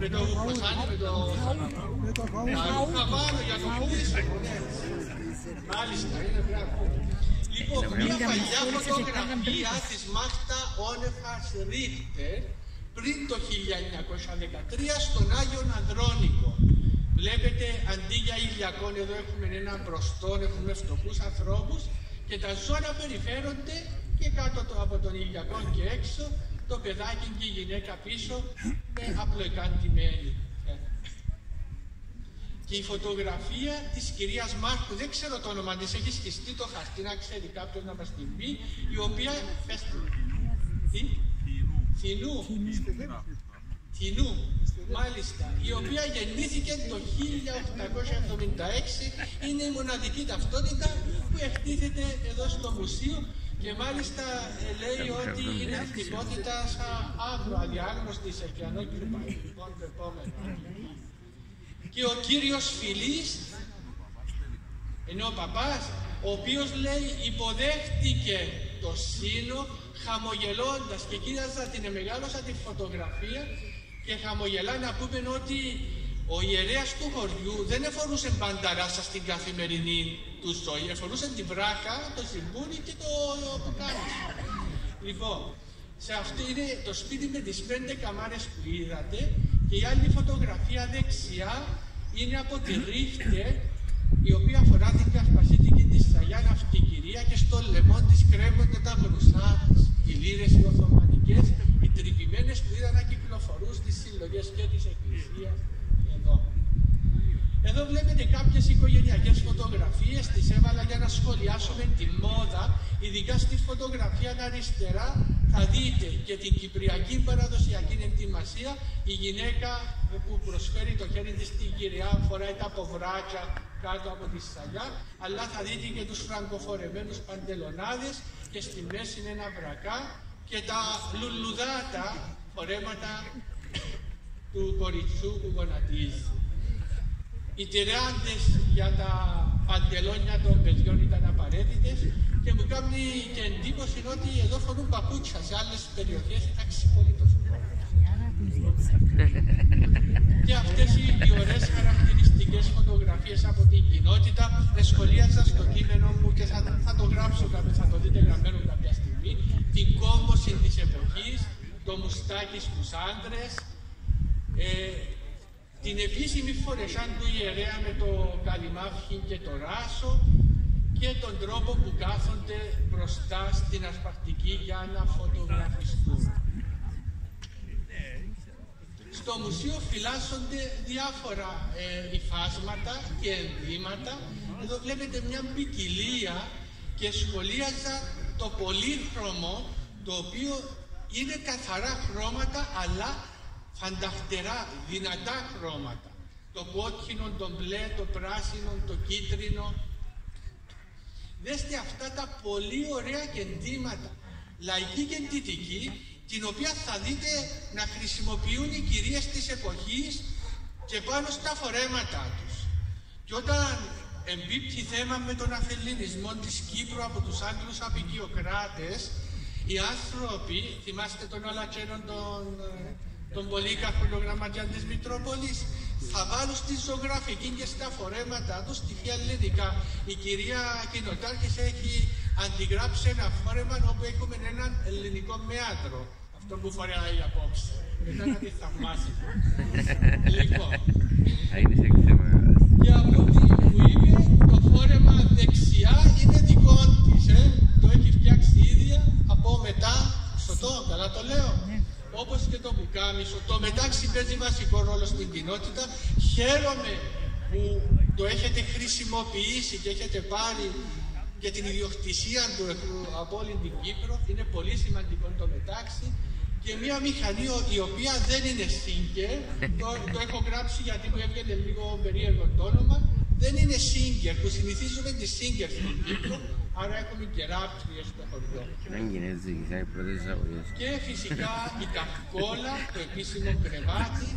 με το ρούχα πάνω για το πουλήσιμο, ναι. Μάλιστα, είναι μπράβο. Λοιπόν, μια παλιά φωτογραφία της Μάχτα Όνεφας Ρίχτερ πριν το 1913 στον Άγιον Ανδρώνικο. Βλέπετε, αντί για ηλιακόν, εδώ έχουμε έναν μπροστόν, έχουμε φτωχούς ανθρώπους και τα ζώα περιφέρονται και κάτω από τον ηλιακόν και έξω το παιδάκι και η γυναίκα πίσω με απλοεκαντημένη. Και η φωτογραφία της κυρίας Μάρκου, δεν ξέρω το όνομα της, έχει σκιστεί το χαρτί, να ξέρει κάποιος να μας την πει, η οποία... Θηνού, μάλιστα, η οποία γεννήθηκε το 1876, είναι η μοναδική ταυτότητα που εκτίθεται εδώ στο μουσείο και μάλιστα λέει ότι είναι εθνικότητας άγρο, αδιάγνωστης και ανώκρυπα. Λοιπόν, το επόμενο. Και ο κύριος Φιλής, ενώ ο παπάς, ο οποίος λέει υποδέχτηκε το σύνο χαμογελώντας και κοίταζα την μεγάλωσα τη φωτογραφία και χαμογελά να πούμε ότι ο ιερέας του χωριού δεν εφορούσε μπανταράσα στην καθημερινή του ζωή, εφορούσε την βράκα, το ζυμπούρι και το πουκάμισο. Λοιπόν, σε αυτό είναι το σπίτι με τις 5 καμάρες που είδατε και η άλλη φωτογραφία δεξιά είναι από τη Ρίχτερ, η οποία αφορά την καρπασίτικη της Αγιά Ναυτικυρία και στο λαιμό της κρέμονται τα γρουσά της, οι λύρες οι Οθωμανικές, οι τρυπημένες που είδαν να κυκλοφορούν στις συλλογές και της Εκκλησίας εδώ. Εδώ βλέπετε κάποιες οικογενειακές φωτογραφίες, τις έβαλα για να σχολιάσουμε τη μόδα, ειδικά στη φωτογραφία αριστερά θα δείτε και την κυπριακή παραδοσιακή ενδυμασία, η γυναίκα που προσφέρει το χέρι της στην Κυριά, φοράει τα ποβράκια κάτω από τη σαγιά, αλλά θα δείτε και τους φραγκοφορεμένους παντελονάδες και στη μέση είναι ένα βρακά και τα λουλουδάτα φορέματα του κοριτσού που γονατίζει. Οι τυράντες για τα παντελόνια των παιδιών ήταν απαραίτητες και μου κάνει και εντύπωση ότι εδώ φορούν παπούτσια, σε άλλες περιοχές ήταν ξυπόλυτος. Και αυτές οι ωραίες χαρακτηριστικές φωτογραφίες από την κοινότητα σχολίαζα στο κείμενο μου και θα το γράψω κάποιο, θα το δείτε γραμμένο κάποια στιγμή, την κόμποση της εποχής, το μουστάκι στους άντρες, την επίσημη φορεσάν του ιερέα με το καλυμάφι και το ράσο και τον τρόπο που κάθονται μπροστά στην ασπακτική για να φωτογραφιστούν. Στο μουσείο φυλάσσονται διάφορα υφάσματα και ενδύματα. Εδώ βλέπετε μια ποικιλία και σχολίαζα το πολύχρωμο, το οποίο είναι καθαρά χρώματα, αλλά φανταχτερά, δυνατά χρώματα. Το κόκκινο, το μπλε, το πράσινο, το κίτρινο. Δέστε αυτά τα πολύ ωραία κεντήματα, λαϊκή και εντυτική, την οποία θα δείτε να χρησιμοποιούν οι κυρίες της εποχής και πάνω στα φορέματά τους. Και όταν εμπίπτει θέμα με τον αφελληνισμό της Κύπρου από τους Άγγλους απικιοκράτες, οι άνθρωποι, θυμάστε τον Αλατσένον τον πολύκαρπο γραμματέα της Μητρόπολης, θα βάλουν στη ζωγραφική και στα φορέματα τους στοιχεία ελληνικά. Η κυρία Κοινοτάρχης έχει αντιγράψει ένα φόρεμα όπου έχουμε έναν ελληνικό μέατρο. Αυτό που φοράει απόψε. Μετά να τη θαυμάσει. Λοιπόν. Και από ό,τι μου είπε, το φόρεμα δεξιά είναι δικό της. Το έχει φτιάξει ίδια από μετά. Σωτό, καλά το λέω. Όπως και το πουκάμισο. Το μετάξι παίζει βασικό ρόλο στην κοινότητα. Χαίρομαι που το έχετε χρησιμοποιήσει και έχετε πάρει για την ιδιοκτησία του από όλη την Κύπρο. Είναι πολύ σημαντικό το μετάξι. Και μια μηχανή η οποία δεν είναι Singer, το έχω γράψει γιατί μου έβγαινε λίγο περίεργο το όνομα, δεν είναι Singer, που συνηθίζουμε τη Singer στην Κύπρο, άρα έχουμε και ράπτριες στο χωριό. Και φυσικά η καυκόλα, το επίσημο κρεβάτι,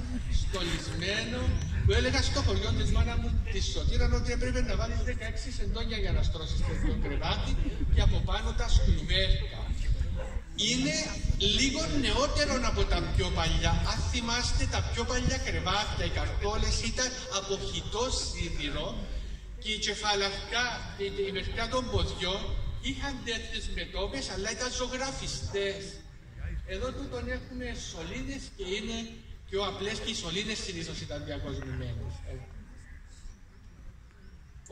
στολισμένο, που έλεγα στο χωριό της μάνα μου τη Σωτήραν ότι έπρεπε να βάλεις 16 σεντόνια για να στρώσεις το κρεβάτι και από πάνω τα σκουλμέρκα. Είναι λίγο νεότερο από τα πιο παλιά. Αν θυμάστε, τα πιο παλιά κρεβάτια, οι καρκόλες ήταν από χυτό σίδηρο και οι κεφαλαρκά, η μεριά των ποδιών είχαν τέτοιες μετώπες, αλλά ήταν ζωγραφιστές. Εδώ τούτον έχουμε σωλήνες και είναι πιο απλές και οι σωλήνες συνήθως ήταν διακοσμημένες.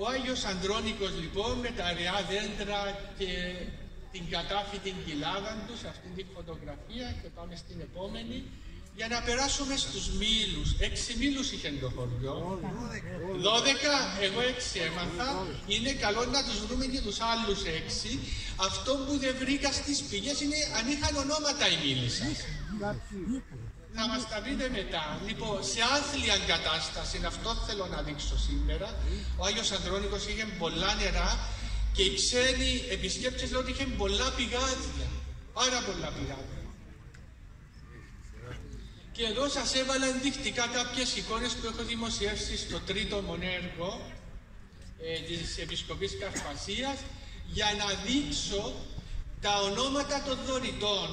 Ο Άγιος Ανδρώνικος λοιπόν με τα αραιά δέντρα και την κατάφη την κοιλάδα του σε αυτήν την φωτογραφία και πάμε στην επόμενη για να περάσουμε στους μήλους. 6 μήλους είχε το χωριό. 12, εγώ 6 έμαθα. Είναι καλό να τους βρούμε και τους άλλους 6. Αυτό που δεν βρήκα στις πηγές είναι αν είχαν ονόματα οι μήλοι σας. Θα μας τα βρείτε μετά. Λοιπόν, σε άθλια κατάσταση, αυτό θέλω να δείξω σήμερα. Ο Άγιος Ανδρώνικος είχε πολλά νερά. Και οι ξένοι επισκέπτες λέω ότι είχε πολλά πηγάδια, πάρα πολλά πηγάδια. Και εδώ σας έβαλα ενδεικτικά κάποιες εικόνες που έχω δημοσιεύσει στο τρίτο μονέργο της Επισκοπής Καρπασίας για να δείξω τα ονόματα των δωρητών.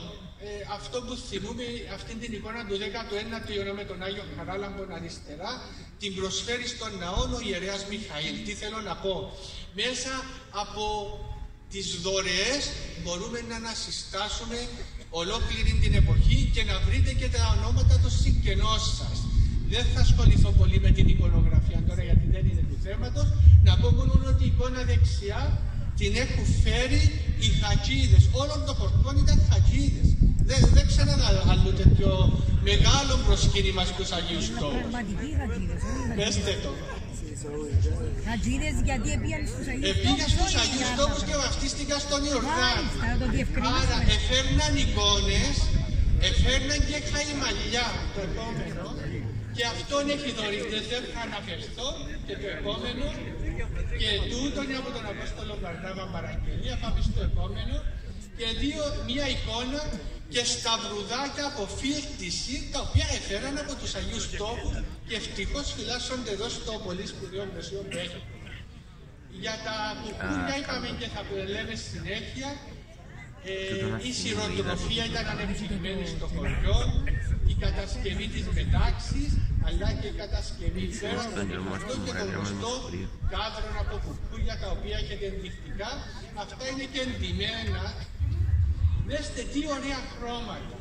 Αυτό που θυμούμε, αυτή την εικόνα του 19ου αιώνα με τον Άγιο Χαράλαμπον αριστερά, την προσφέρει στον ναό ο ιερέας Μιχαήλ. Τι θέλω να πω. Μέσα από τις δωρεές μπορούμε να ανασυστάσουμε ολόκληρη την εποχή και να βρείτε και τα ονόματα των συγγενών σας. Δεν θα ασχοληθώ πολύ με την εικονογραφία τώρα γιατί δεν είναι του θέματος. Να πω μόνο ότι η εικόνα δεξιά την έχουν φέρει οι χατζίδες. Όλων των χορτών ήταν χατζίδες. Δεν ξέρω άλλο τέτοιο μεγάλο προσκύνημα στους Αγίους Τόπους. Πέστε το. Χατζίδες γιατί πήγαν στους Αγίους Τόπους. Πήγαν στους Αγίους Τόπους και βαφτίστηκαν στον Ιορδάνη. Άρα εφέρναν εικόνες, εφέρναν και χαϊμαλιά το επόμενο. Και αυτόν έχει δωρητές, δεν θα αναφερθώ. Και το επόμενο. Και τούτον από τον Απόστολο Βαρνάβα παραγγελία, πάμε στο επόμενο. Και μία εικόνα και σταυρουδάκια από φύλτιση, τα οποία έφεραν από τους Αγίους Τόπους και ευτυχώς φυλάσσονται εδώ στο πολύ σπουδαίο μουσείο που έχει. Για τα κουκούρια είπαμε και θα λέμε συνέχεια, η σειροτροφία ήταν ανεπτυγμένη στο χωριό, η κατασκευή της μετάξης, αλλά και η κατασκευή πέρα από το γνωστό και το γνωστό κάδρον από κουκούρια, τα οποία έχετε ενδεικτικά. Αυτά είναι και εντυμένα. Δέστε τι ωραία χρώματα.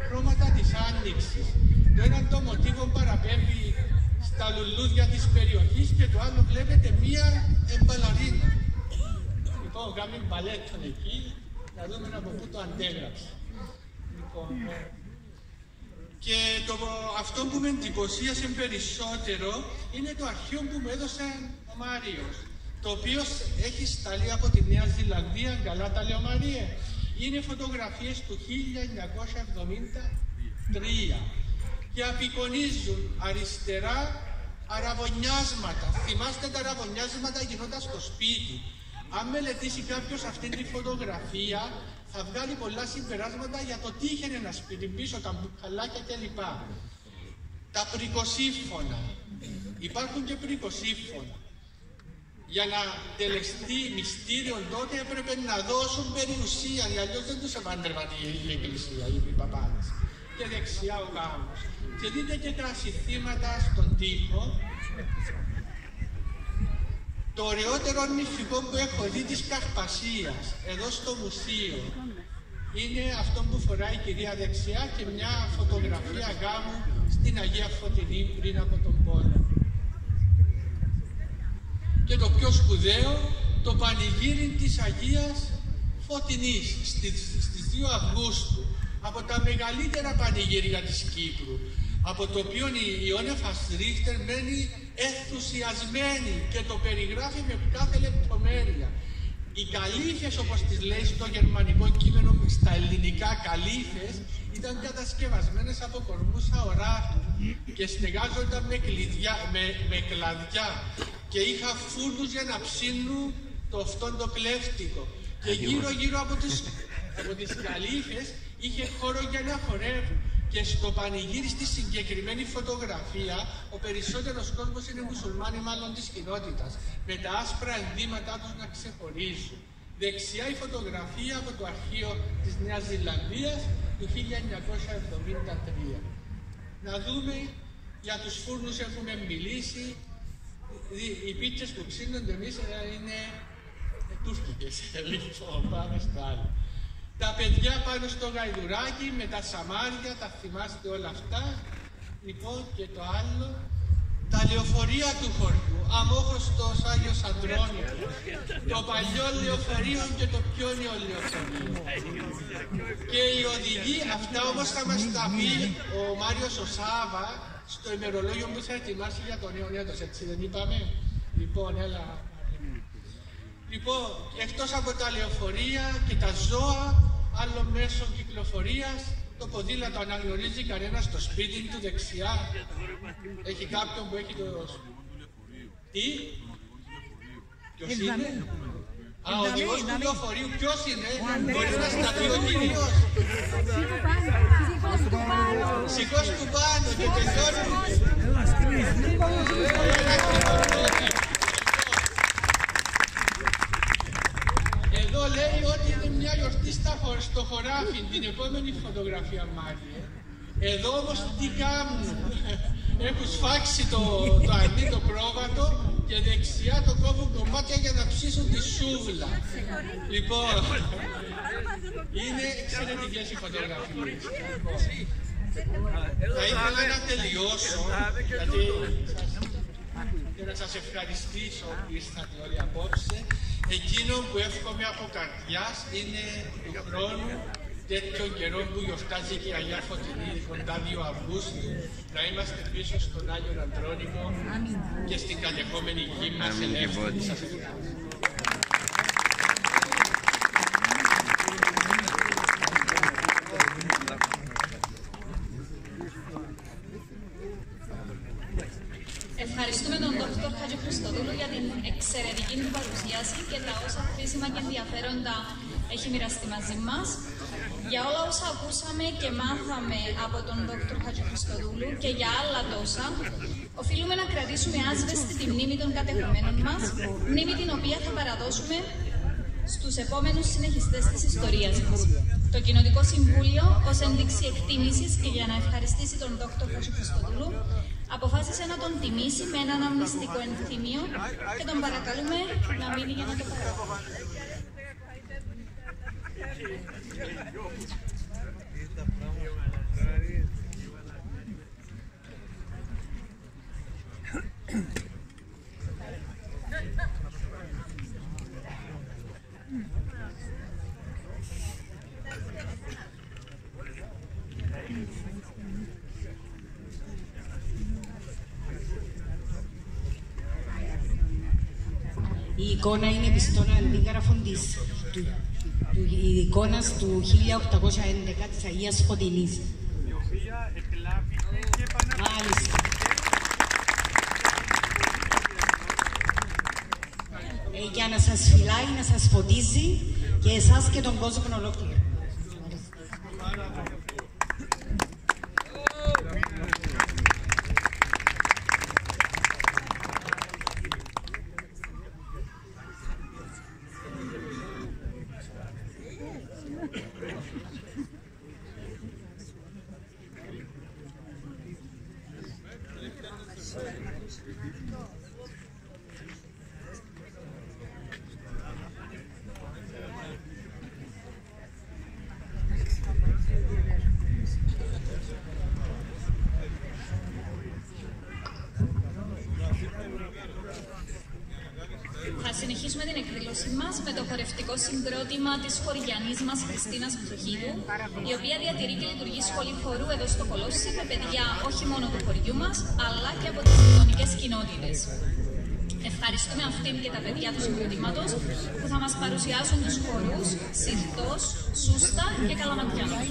Χρώματα της Άνοιξης. Το ένα το μοτίβο παραπέμπει στα λουλούδια της περιοχής και το άλλο βλέπετε μία μπαλαρίνα. Λοιπόν, κάνουμε μπαλέτον εκεί, να δούμε από πού το αντέγραψε. Λοιπόν, και αυτό που με εντυπωσίασε περισσότερο είναι το αρχείο που μου έδωσε ο Μάριος, το οποίο έχει σταλεί από τη Νέα Ζηλανδία, καλά τα λέω Είναι φωτογραφίες του 1973 και απεικονίζουν αριστερά αραβωνιάσματα. Θυμάστε τα αραβωνιάσματα γινόταν στο σπίτι. Αν μελετήσει κάποιος αυτή τη φωτογραφία, θα βγάλει πολλά συμπεράσματα για το τι είχε ένα σπίτι πίσω, τα μπουκαλάκια κλπ. Τα πρικοσύμφωνα. Υπάρχουν και πρικοσύμφωνα. Για να τελεστεί μυστήριο τότε έπρεπε να δώσουν περιουσία, αλλιώς δεν τους επάντρευαν η Εκκλησία, οι παπάδες. Και δεξιά ο γάμος. Και δείτε και τα συστήματα στον τοίχο. Το ωραιότερο νηφικό που έχω δει της Καρπασίας, εδώ στο μουσείο, είναι αυτό που φοράει η κυρία δεξιά και μια φωτογραφία γάμου στην Αγία Φωτεινή πριν από τον πόλεμο. Και το πιο σπουδαίο, το πανηγύρι της Αγίας Φωτεινής στις 2 Αυγούστου, από τα μεγαλύτερα πανηγύρια της Κύπρου, από το οποίο η Ιώνεφας Ρίχτερ μένει ενθουσιασμένη και το περιγράφει με κάθε λεπτομέρεια. Οι καλύφες, όπως τις λέει στο γερμανικό κείμενο, στα ελληνικά καλύφες, ήταν κατασκευασμένες από κορμούς αοράτου και στεγάζονταν με κλαδιά και είχα φούρνους για να ψήνουν το αυτόν το κλέφτικο. Και γύρω-γύρω από τις καλύφες είχε χώρο για να χορεύουν. Και στο πανηγύρι, στη συγκεκριμένη φωτογραφία, ο περισσότερος κόσμος είναι μουσουλμάνοι, μάλλον της κοινότητας, με τα άσπρα ενδύματά τους να ξεχωρίζουν. Δεξιά η φωτογραφία από το αρχείο της Νέας Ζηλανδίας του 1973. Να δούμε, για τους φούρνους έχουμε μιλήσει, οι πίτσες που ψήνονται εμείς είναι τουρκικές. Λοιπόν, πάμε στο άλλο. Τα παιδιά πάνω στο γαϊδουράκι με τα σαμάρια, τα θυμάστε όλα αυτά. Λοιπόν, και το άλλο, τα λεωφορεία του χωριού, Αμόχωστος Άγιος Αντρώνικος, το παλιό λεωφορείο και το πιο νέο λεωφορείο. Και οι οδηγοί, αυτά όμως θα μας τα πει ο Μάριος ο Σάβα στο ημερολόγιο που θα ετοιμάσει για το νέο έτος, έτσι δεν είπαμε? Λοιπόν, έλα. Λοιπόν, εκτός από τα λεωφορεία και τα ζώα, άλλο μέσο κυκλοφορίας, το ποδήλατο αναγνωρίζει κανένα στο σπίτι του δεξιά. Έχει κάποιον που έχει το... Τι? Ποιος είναι? Α, ο οδηγός του λεωφορείου. Ποιος είναι? Μπορεί να σταθεί ο κύριος. Σηκώς του πάνω και τελειώνει. Εδώ λέει ότι είναι μια γιορτή στο χωράφι, την επόμενη φωτογραφία Μάριε. Εδώ όμως τι κάνουν? Έχουν σφάξει το αρνί το πρόβατο και δεξιά το κόβουν κομμάτια για να ψήσουν τη σούβλα. Λοιπόν, είναι εξαιρετικές οι φωτογραφίες. Θα ήθελα να τελειώσω, και να σας ευχαριστήσω που ήρθατε όλοι απόψε. Εκείνο που εύχομαι από καρδιάς είναι του χρόνου, τέτοιον καιρό που γιορτάζει και η Αγία Φωτεινή, κοντά 2 Αυγούστου, να είμαστε πίσω στον Άγιο Αντρώνικο και στην κατεχόμενη γη μας ελεύθερη. Σας ευχαριστώ. Ευχαριστούμε τον Δ. Χατζηχρηστοδούλου για την εξαιρετική του παρουσίαση και τα όσα χρήσιμα και ενδιαφέροντα έχει μοιραστεί μαζί μας. Για όλα όσα ακούσαμε και μάθαμε από τον Δ. Χατζηχρηστοδούλου και για άλλα τόσα, οφείλουμε να κρατήσουμε άσβεστη τη μνήμη των κατεχομένων μας, μνήμη την οποία θα παραδώσουμε στους επόμενους συνεχιστές της ιστορίας μας. Το Κοινοτικό Συμβούλιο, ως ένδειξη εκτίμησης και για να ευχαριστήσει τον Δ. Χατζηχρηστοδούλου, αποφάσισε να τον τιμήσει με ένα αναμνηστικό ενθύμιο και τον παρακαλούμε να μείνει για να το παρακολουθήσει. Η εικόνα είναι πιστόν αντίγραφον της εικόνας του 1811 της Αγίας Φωτεινής. Μάλιστα. Για να σας φυλάει, να σας φωτίζει και εσάς και τον κόσμο ολόκληρο. Θα συνεχίσουμε την εκδήλωσή μας με το χορευτικό συγκρότημα της χωριανής μας Χριστίνας Μητροχίδου, η οποία διατηρεί και λειτουργεί σχολή χορού εδώ στο Κολόσσι με παιδιά όχι μόνο του χωριού μας, αλλά και από τις γειτονικές κοινότητες. Ευχαριστούμε αυτήν και τα παιδιά του συγκροτήματος που θα μας παρουσιάσουν τους χορούς Συρτός, Σούστα και Καλαματιάνος.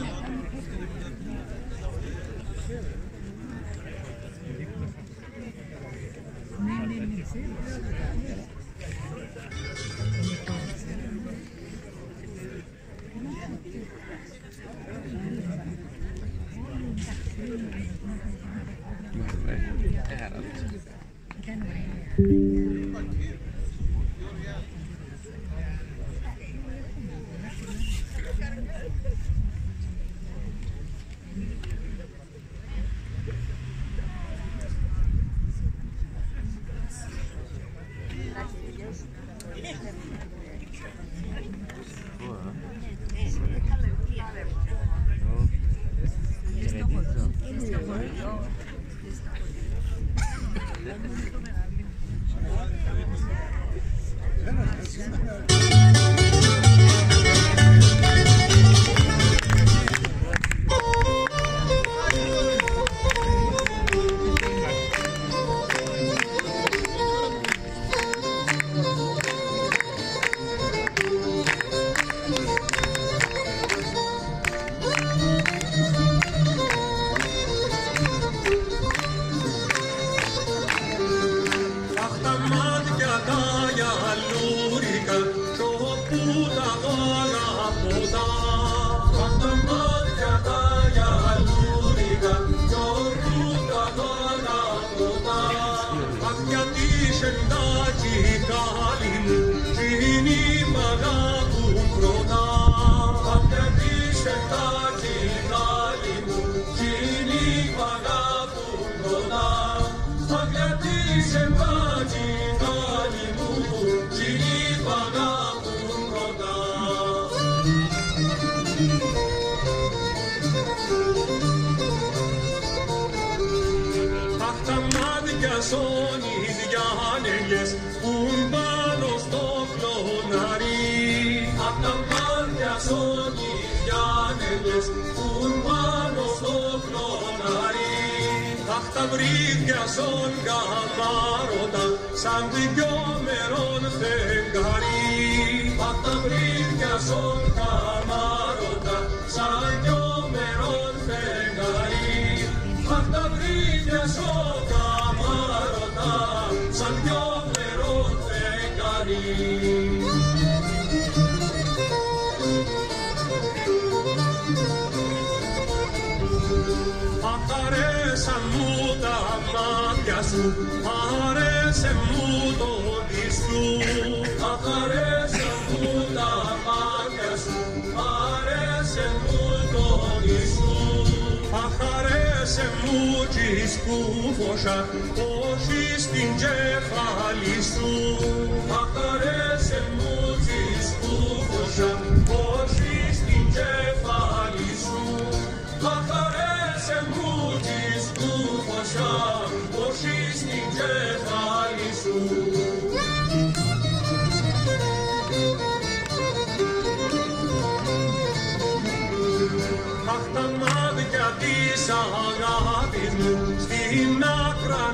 Στην άκρα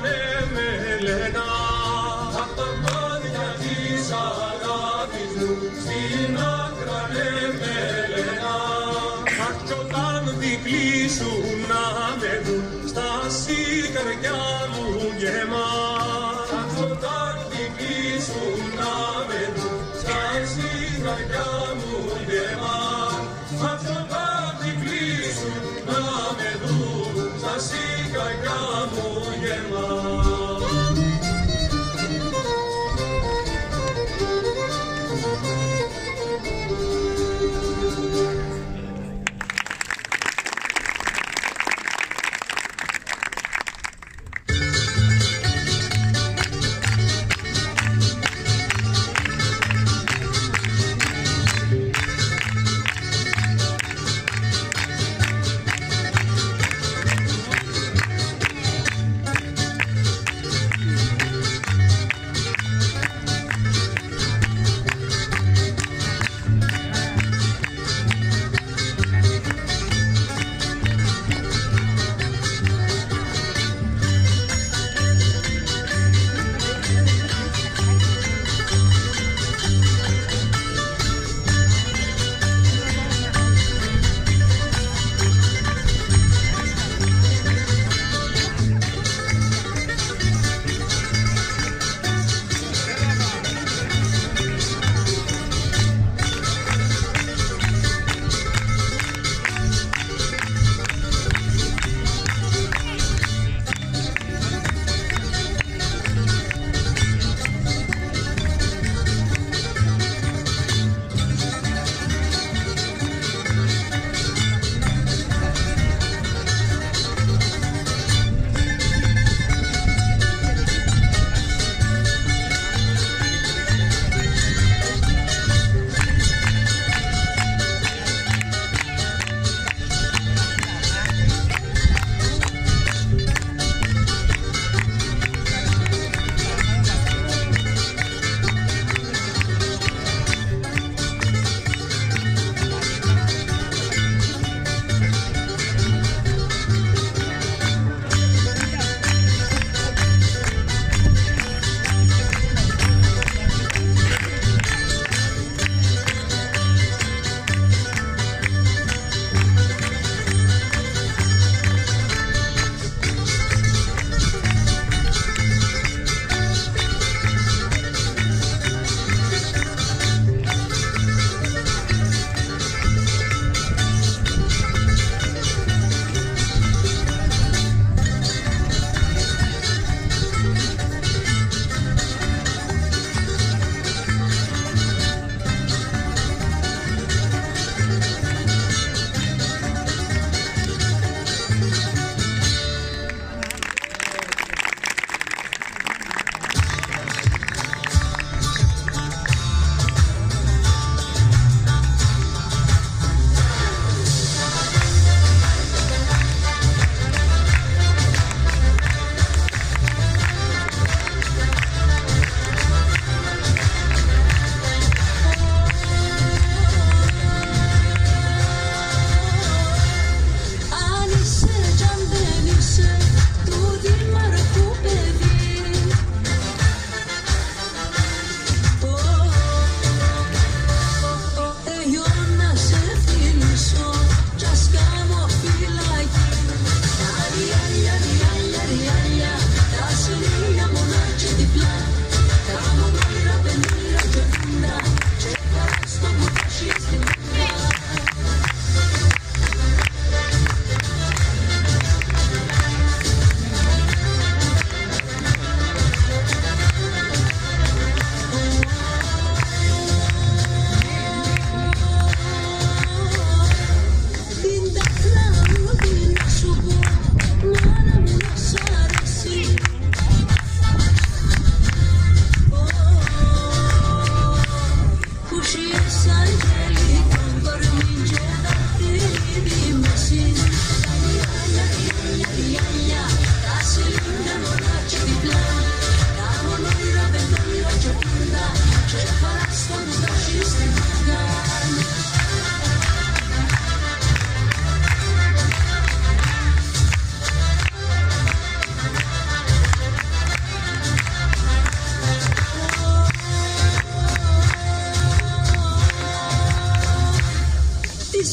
με λένα, αχ κι όταν δικλείσουν καρδιά μου γεμά. Σαν φωτάκι κλείσου να με δουν, σαν στην καρδιά μου γεμά. Σαν φωτάκι κλείσου να με δουν, σαν στην καρδιά μου γεμά.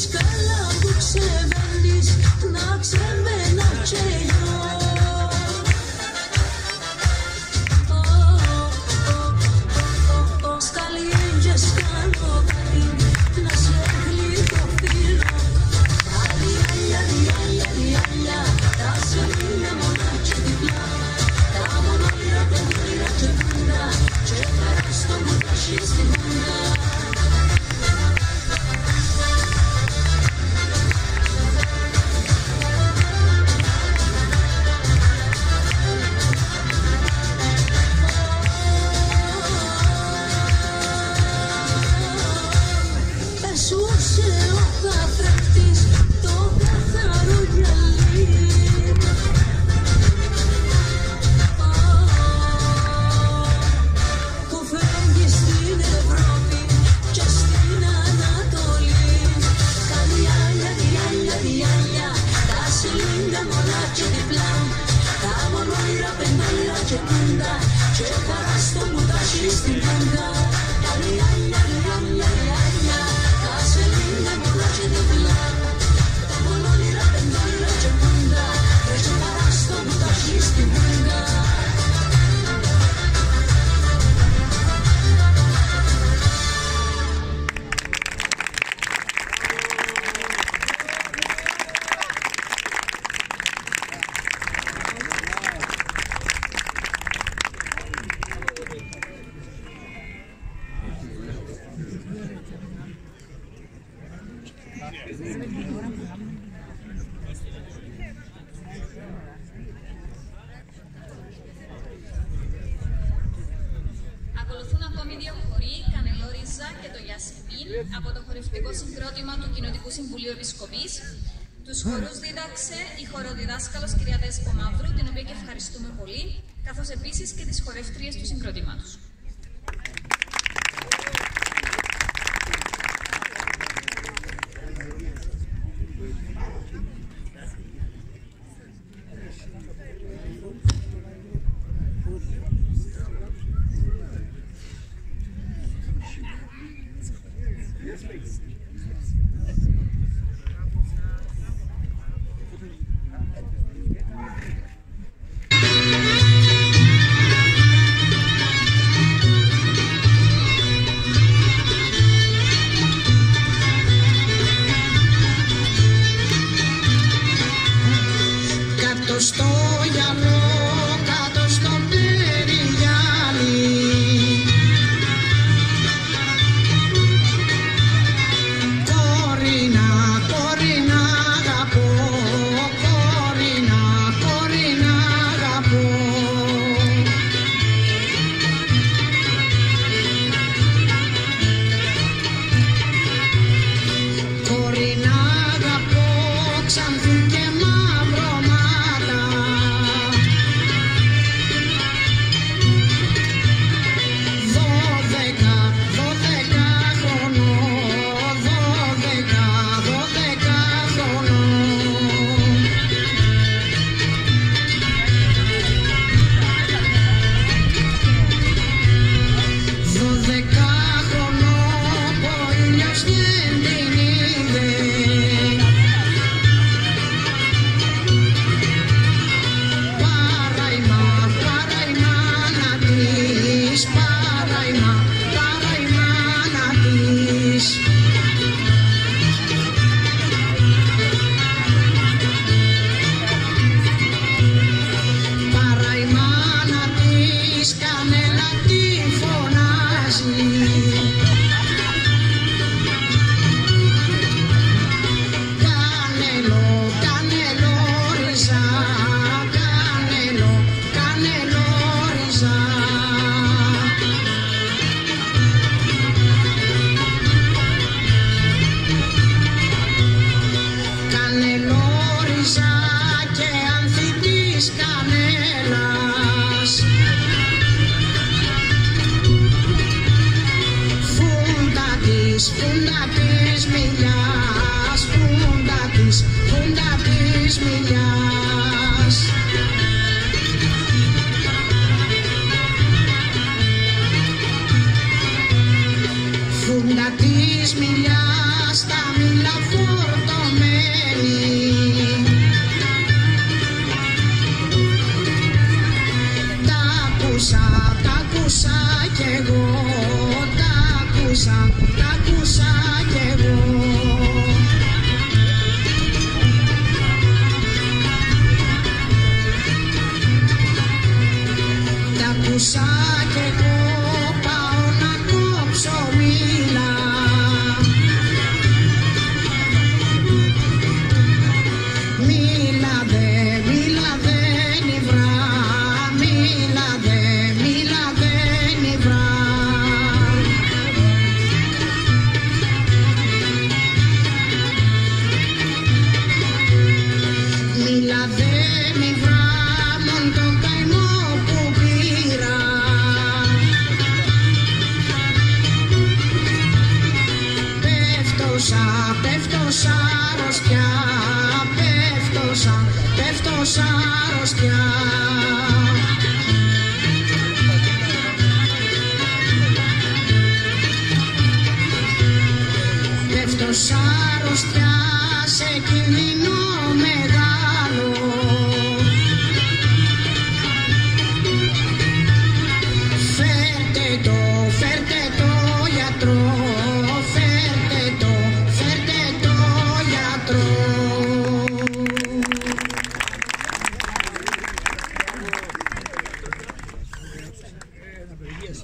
Σκάλα που ξεβαίνεις να ξεμένα και εγώ. Ακολουθούν ακόμη δύο χοροί, Κανελόριζα και το Γιασεμίν, από το χορευτικό συγκρότημα του Κοινοτικού Συμβουλίου Επισκοπής. Τους χορούς δίδαξε η χοροδιδάσκαλος κυρία Δέσπο Μαύρου, την οποία και ευχαριστούμε πολύ, καθώς επίσης και τις χορεύτριες του συγκροτήματος.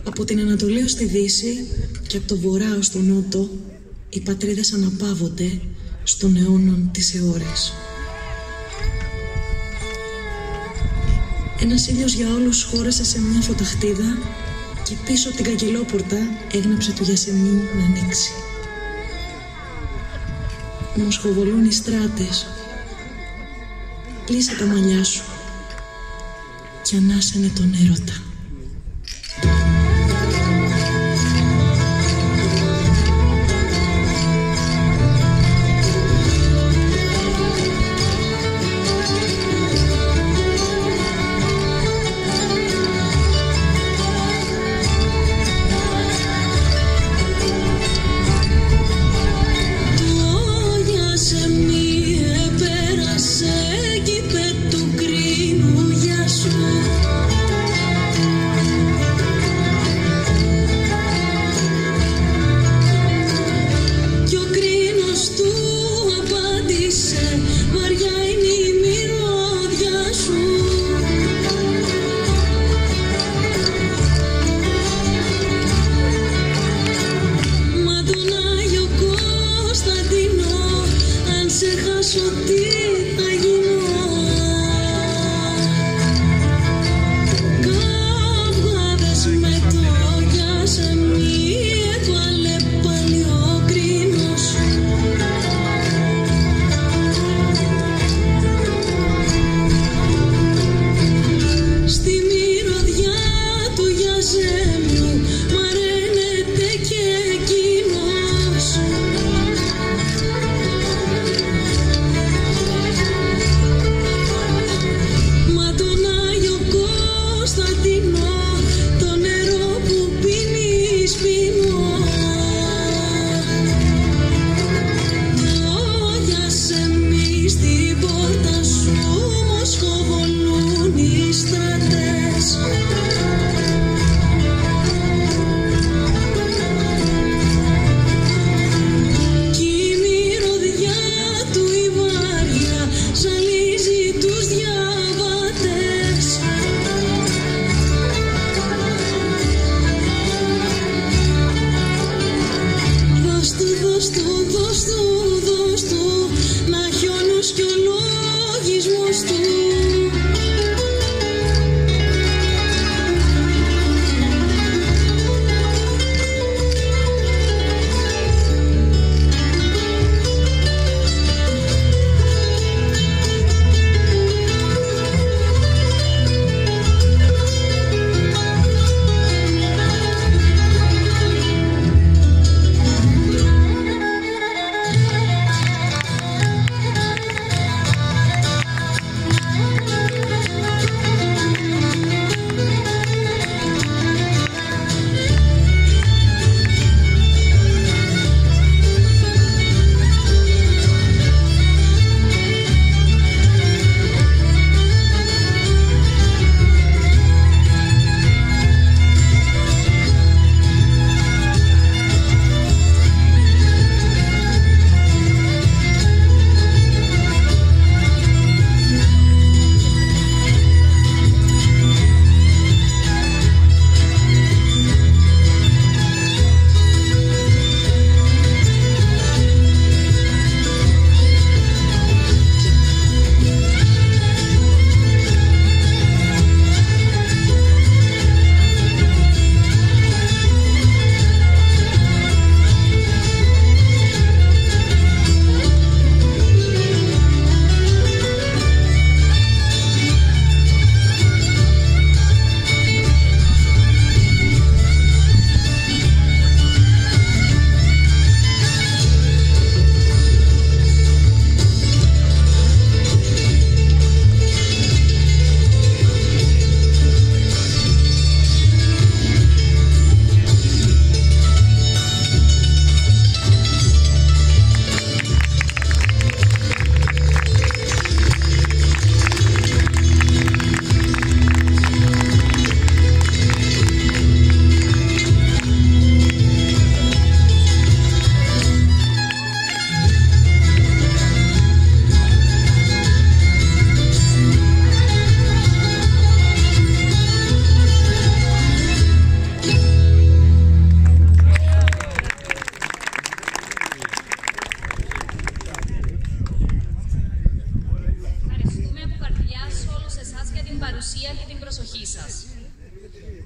Από την Ανατολή ως τη Δύση και από το Βορρά ως τον Νότο, οι πατρίδες αναπαύονται στον αιώνων της αιώρης. Ένας ήλιος για όλους χώρεσε σε μια φωταχτίδα και πίσω από την καγκελόπορτα έγνεψε του Γιασεμνιού να ανοίξει. Όμως χοβολούν οι στράτες. Πλύσε τα μαλλιά σου και ανάσαινε τον έρωτα.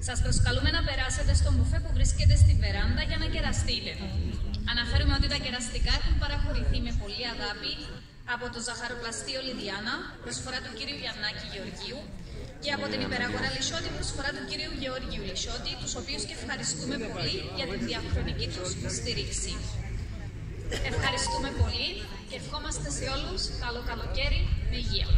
Σας προσκαλούμε να περάσετε στο μπουφέ που βρίσκεται στη βεράντα για να κεραστείτε. Αναφέρουμε ότι τα κεραστικά έχουν παραχωρηθεί με πολλή αγάπη από το ζαχαροπλαστείο Λιδιάνα, προσφορά του κύριου Γιαννάκη Γεωργίου, και από την υπεραγορά Λυσότη, προσφορά του κύριου Γεώργιου Λυσότη, τους οποίους και ευχαριστούμε πολύ για την διαχρονική τους στήριξη. Ευχαριστούμε πολύ και ευχόμαστε σε όλους καλό καλοκαίρι με υγεία.